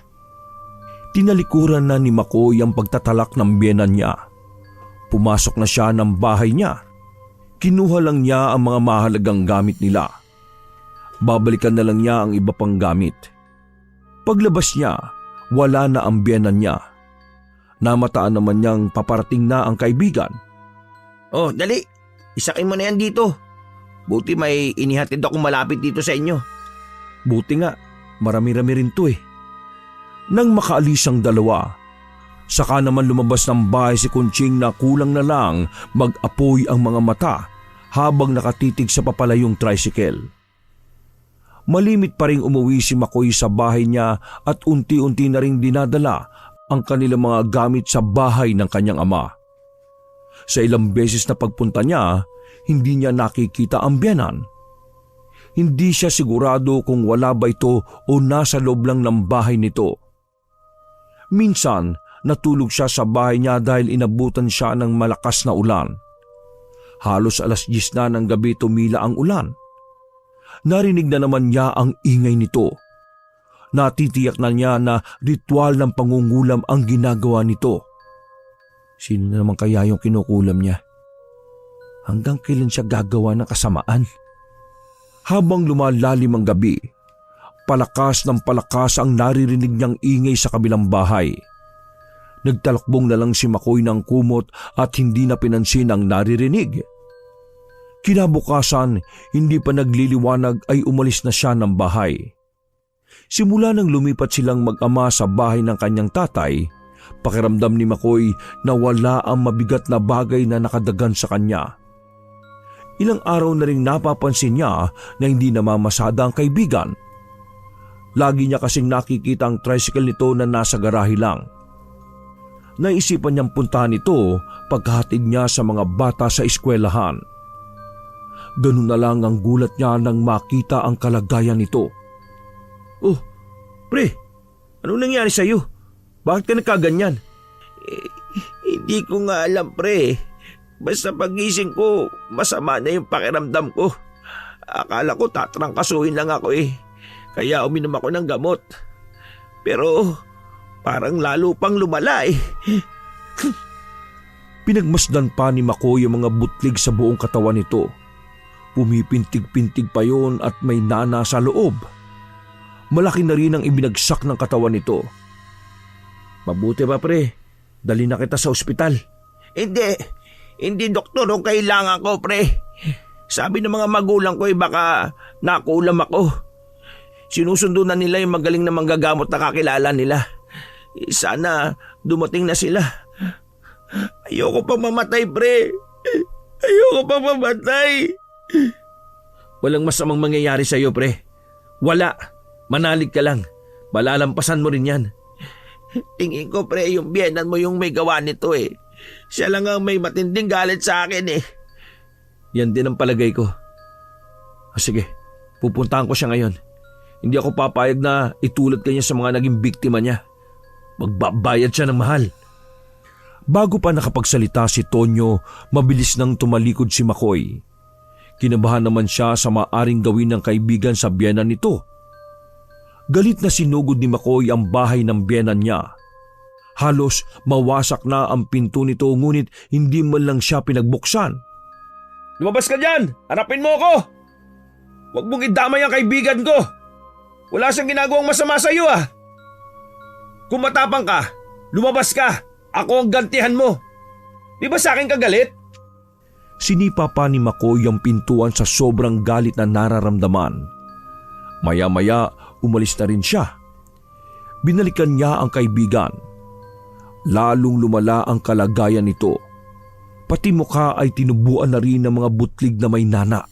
Tinalikuran na ni Makoy ang pagtatalak ng biyenan niya. Pumasok na siya ng bahay niya. Kinuha lang niya ang mga mahalagang gamit nila. Babalikan na lang niya ang iba pang gamit. Paglabas niya, wala na ang biyenan niya. Namataan naman niyang paparating na ang kaibigan. Oh, dali. Isakin mo na yan dito. Buti may inihatid akong malapit dito sa inyo. Buti nga, marami-rami rin to. Nang makaalis ang dalawa, saka naman lumabas ng bahay si Kunching na kulang na lang mag-apoy ang mga mata habang nakatitig sa papalayong tricycle. Malimit pa ring umuwi si Makoy sa bahay niya at unti-unti na ring dinadala ang kanilang mga gamit sa bahay ng kanyang ama. Sa ilang beses na pagpunta niya, hindi niya nakikita ang biyenan. Hindi siya sigurado kung wala ba ito o nasa loob lang ng bahay nito. Minsan, natulog siya sa bahay niya dahil inabutan siya ng malakas na ulan. Halos 10:00 na ng gabi tumila ang ulan. Narinig na naman niya ang ingay nito. Natitiyak na niya na ritual ng pangungulam ang ginagawa nito. Sino naman kaya yung kinukulam niya? Hanggang kailan siya gagawa ng kasamaan? Habang lumalalim ang gabi, palakas ng palakas ang naririnig niyang ingay sa kabilang bahay. Nagtalakbong na lang si Makoy ng kumot at hindi na pinansin ang naririnig. Kinabukasan, hindi pa nagliliwanag ay umalis na siya ng bahay. Simula nang lumipat silang mag-ama sa bahay ng kanyang tatay, pakiramdam ni Makoy na wala ang mabigat na bagay na nakadagan sa kanya. Ilang araw na ring napapansin niya na hindi namamasada ang kaibigan. Lagi niya kasing nakikita ang tricycle nito na nasa garahe lang. Naisipan niyang puntahan ito pagkahatid niya sa mga bata sa eskwelahan. Ganun na lang ang gulat niya nang makita ang kalagayan nito. Oh, pre, ano nangyari sa'yo? Bakit ka nagkaganyan? Hindi ko nga alam, pre. Basta pagising ko, masama na yung pakiramdam ko. Akala ko tatrangkasuhin lang ako Kaya uminom ako ng gamot. Pero parang lalo pang lumala Pinagmasdan pa ni Makoy ang mga butlig sa buong katawan nito. Pumipintig-pintig pa yon at may nana sa loob. Malaki na rin ang ibinagsak ng katawan nito. Mabuti pa, pre. Dali na kita sa ospital. Hindi doktor ang kailangan ko, pre. Sabi ng mga magulang ko baka nakulam ako. Sinusundo na nila yung magaling na manggagamot na kakilala nila. Sana dumating na sila. Ayoko pa mamatay, pre. Ayoko pa mamatay. Walang masamang mangyayari sa'yo, pre. Wala. Manalig ka lang. Malalampasan mo rin yan. Tingin ko pre yung biyenan mo yung may gawa nito eh. Siya lang ang may matinding galit sa akin eh. Yan din ang palagay ko. Sige, pupuntahan ko siya ngayon. Hindi ako papayag na itulad kanya sa mga naging biktima niya. Magbabayad siya ng mahal. Bago pa nakapagsalita si Tonyo, mabilis nang tumalikod si Makoy. Kinabahan naman siya sa maaring gawin ng kaibigan sa biyenan nito. Galit na sinugod ni Makoy ang bahay ng biyenan niya. Halos mawasak na ang pinto nito ngunit hindi man lang siya pinagbuksan. Lumabas ka dyan! Harapin mo ako! Huwag mong idamay ang kaibigan ko! Wala siyang ginagawang masama sa iyo ah! Kung matapang ka, lumabas ka! Ako ang gantihan mo! Di ba sa akin ka galit? Sinipa pa ni Makoy ang pintuan sa sobrang galit na nararamdaman. Maya-maya umalis na rin siya. Binalikan niya ang kaibigan. Lalong lumala ang kalagayan nito. Pati mukha ay tinubuan na rin ng mga butlig na may nana.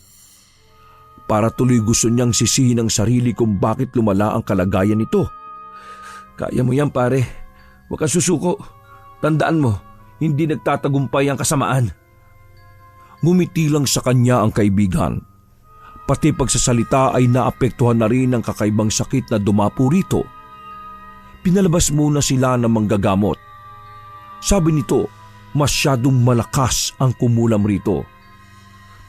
Para tuloy gusto niyang sisihin ang sarili kung bakit lumala ang kalagayan nito. Kaya mo yan pare. Huwag kang susuko. Tandaan mo, hindi nagtatagumpay ang kasamaan. Ngumiti lang sa kanya ang kaibigan. Pati pagsasalita ay naapektuhan na rin ng kakaibang sakit na dumapo rito. Pinalabas muna sila ng manggagamot. Sabi nito, masyadong malakas ang kumulam rito.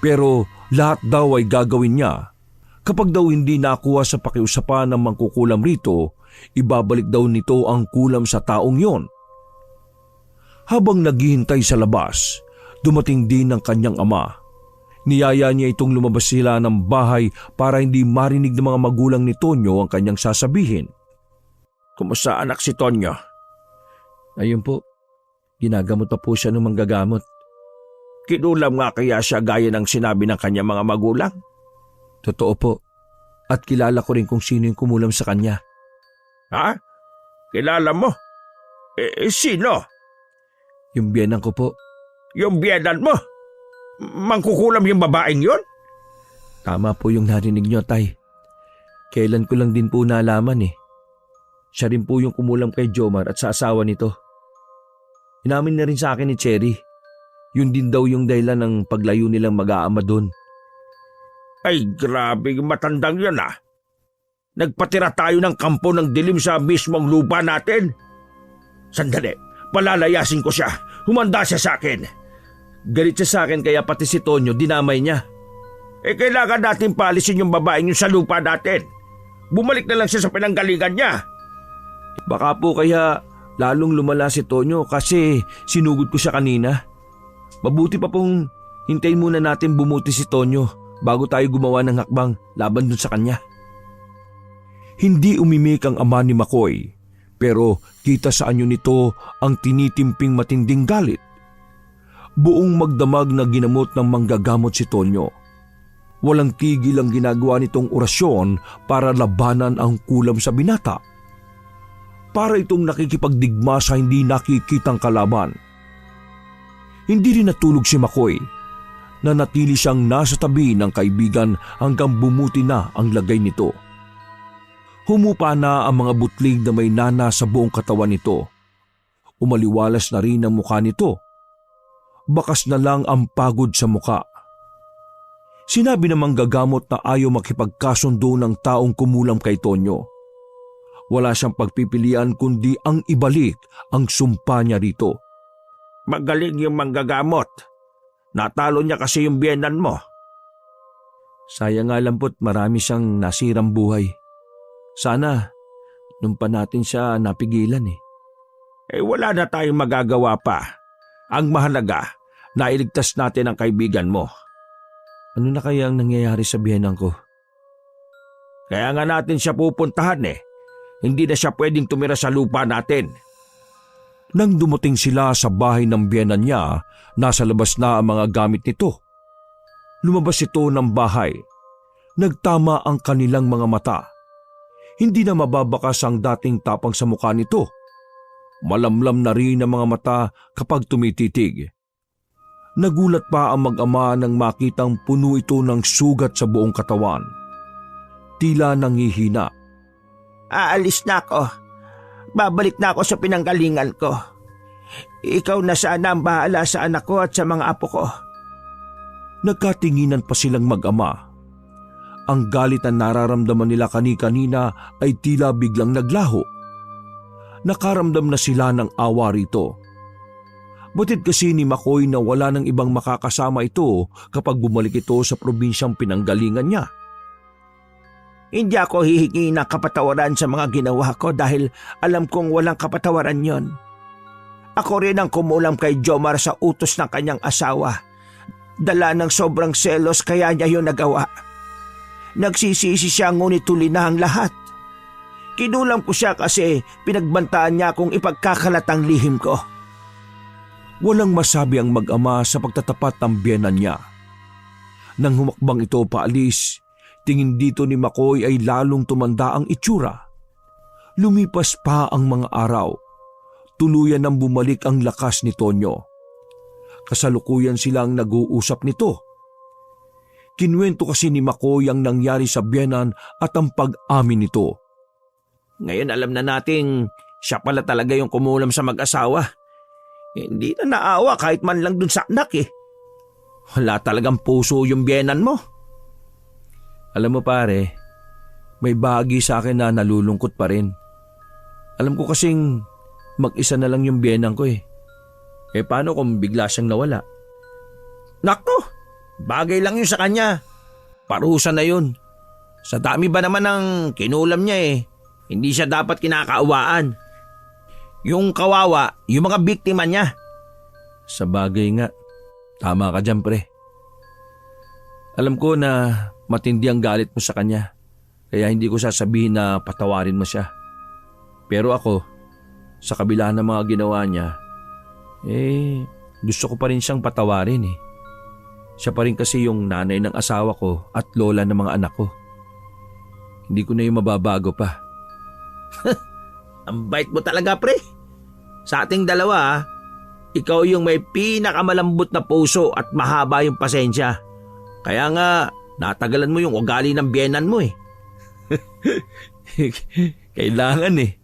Pero lahat daw ay gagawin niya. Kapag daw hindi nakuha sa pakiusapan ng mangkukulam rito, ibabalik daw nito ang kulam sa taong yon. Habang naghihintay sa labas, dumating din ang kanyang ama. Niyaya niya itong lumabas sila ng bahay para hindi marinig ng mga magulang ni Tonyo ang kanyang sasabihin. Kumusta anak si Tonyo? Ayun po, ginagamot pa po siya ng manggagamot. Kinulam nga kaya siya gaya ng sinabi ng kanyang mga magulang? Totoo po. At kilala ko rin kung sino yung kumulam sa kanya. Ha? Kilala mo? Sino? Yung biyenan ko po. Yung biyenan mo? Mangkukulam yung babaeng yon? Tama po yung narinig niyo, Tay. Kailan ko lang din po nalaman eh. Siya rin po yung kumulam kay Jomar at sa asawa nito. Inamin na rin sa akin ni Cherry. Yun din daw yung dahilan ng paglayo nilang mag-aama doon. Ay grabe yung matandang yun ah. Nagpatira tayo ng kampo ng dilim sa mismong lupa natin. Sandali, palalayasin ko siya. Humanda siya sa akin. Galit siya sa akin kaya pati si Tonyo dinamay niya. Kailangan natin paalisin yung babaeng yun sa lupa natin. Bumalik na lang siya sa pinanggalingan niya. Baka po kaya lalong lumala si Tonyo kasi sinugod ko siya kanina. Mabuti pa pong hintayin muna natin bumuti si Tonyo bago tayo gumawa ng hakbang laban dun sa kanya. Hindi umimik ang ama ni Makoy, pero kita sa anyo nito ang tinitimping matinding galit. Buong magdamag na ginamot ng manggagamot si Tonyo. Walang tigil ang ginagawa nitong orasyon para labanan ang kulam sa binata. Para itong nakikipagdigma sa hindi nakikitang kalaban. Hindi rin natulog si Makoy. Nanatili siyang nasa tabi ng kaibigan hanggang bumuti na ang lagay nito. Humupa na ang mga butlig na may nana sa buong katawan nito. Umaliwalas na rin ang mukha nito. Bakas na lang ang pagod sa mukha. Sinabi namang gagamot na ayaw makipagkasundo ng taong kumulam kay Tonyo. Wala siyang pagpipilian kundi ang ibalik ang sumpa niya rito. Magaling yung manggagamot. Natalo niya kasi yung biyenan mo. Sayang nga lang po't marami siyang nasirang buhay. Sana, nung pa natin siya napigilan eh. Wala na tayong magagawa pa. Ang mahalaga, nailigtas natin ang kaibigan mo. Ano na kaya ang nangyayari sa biyenan ko? Kaya nga natin siya pupuntahan eh. Hindi na siya pwedeng tumira sa lupa natin. Nang dumating sila sa bahay ng biyenan niya, nasa labas na ang mga gamit nito. Lumabas ito ng bahay. Nagtama ang kanilang mga mata. Hindi na mababakas ang dating tapang sa mukha nito. Malamlam na rin ang mga mata kapag tumititig. Nagulat pa ang mag-ama nang makitang puno ito ng sugat sa buong katawan. Tila nangihina. Aalis na ako. babalik na ako sa pinanggalingan ko. Ikaw na sana ang bahala sa anak ko at sa mga apo ko. Nagkatinginan pa silang mag-ama. Ang galit na nararamdaman nila kani-kanina ay tila biglang naglaho. Nakaramdam na sila ng awa rito. Batid kasi ni Makoy na wala ng ibang makakasama ito kapag bumalik ito sa probinsyang pinanggalingan niya. Hindi ako hihingi ng kapatawaran sa mga ginawa ko dahil alam kong walang kapatawaran yon. Ako rin ang kumulam kay Jomar sa utos ng kanyang asawa. Dala ng sobrang selos kaya niya yun nagawa. Nagsisisi siya ngunit tuli na ang lahat. Kinulam ko siya kasi pinagbantaan niya kung ipagkakalat ang lihim ko. Walang masabi ang mag-ama sa pagtatapat ng biyenan niya. Nang humakbang ito paalis, tingin dito ni Makoy ay lalong tumanda ang itsura. Lumipas pa ang mga araw. Tuluyan nang bumalik ang lakas ni Tonyo. Kasalukuyan silang nag-uusap nito. Kinwento kasi ni Makoy ang nangyari sa biyenan at ang pag-amin nito. Ngayon alam na nating siya pala talaga yung kumulam sa mag-asawa. Hindi na naawa kahit man lang dun sa anak eh. Wala talagang puso yung biyenan mo. Alam mo pare, may bahagi sa akin na nalulungkot pa rin. Alam ko kasing mag-isa na lang yung biyenan ko eh. Eh paano kung bigla siyang nawala? Nako, bagay lang yun sa kanya. Parusa na yun. Sa dami ba naman ng kinulam niya eh. Hindi siya dapat kinakaawaan. Yung kawawa, yung mga biktima niya. Sa bagay nga, tama ka dyan pre. Alam ko na matindi ang galit mo sa kanya, kaya hindi ko sasabihin na patawarin mo siya. Pero ako, sa kabila ng mga ginawa niya, gusto ko pa rin siyang patawarin eh. Siya pa rin kasi yung nanay ng asawa ko at lola ng mga anak ko. Hindi ko na yung mababago pa. Ang bait mo talaga pre. Sa ating dalawa, ikaw yung may pinakamalambot na puso at mahaba yung pasensya. Kaya nga, natagalan mo yung ugali ng biyenan mo eh. Kailangan eh.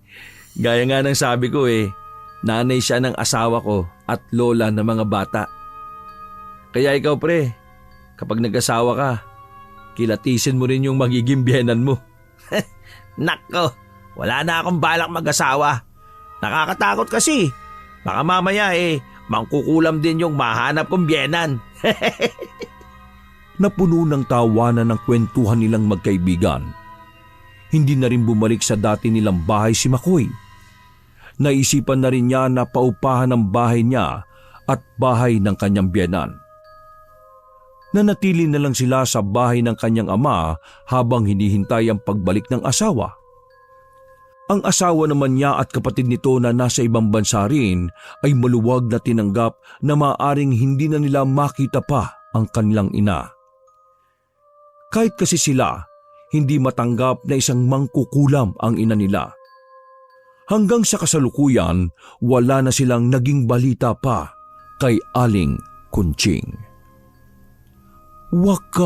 Gaya nga ng sabi ko eh, nanay siya ng asawa ko at lola ng mga bata. Kaya ikaw pre, kapag nag-asawa ka, kilatisin mo rin yung magiging biyenan mo. Nako, wala na akong balak mag-asawa. Nakakatakot kasi. Baka mamaya mangkukulam din yung mahanap kong biyenan. Napuno ng tawanan ng kwentuhan nilang magkaibigan. Hindi na rin bumalik sa dati nilang bahay si Makoy. Naisipan na rin niya na paupahan ang bahay niya at bahay ng kanyang biyenan. Nanatili na lang sila sa bahay ng kanyang ama habang hinihintay ang pagbalik ng asawa. Ang asawa naman niya at kapatid nito na nasa ibang bansa rin ay maluwag na tinanggap na maaaring hindi na nila makita pa ang kanilang ina. Kahit kasi sila, hindi matanggap na isang mangkukulam ang ina nila. Hanggang sa kasalukuyan, wala na silang naging balita pa kay Aling Kunching. Wakas!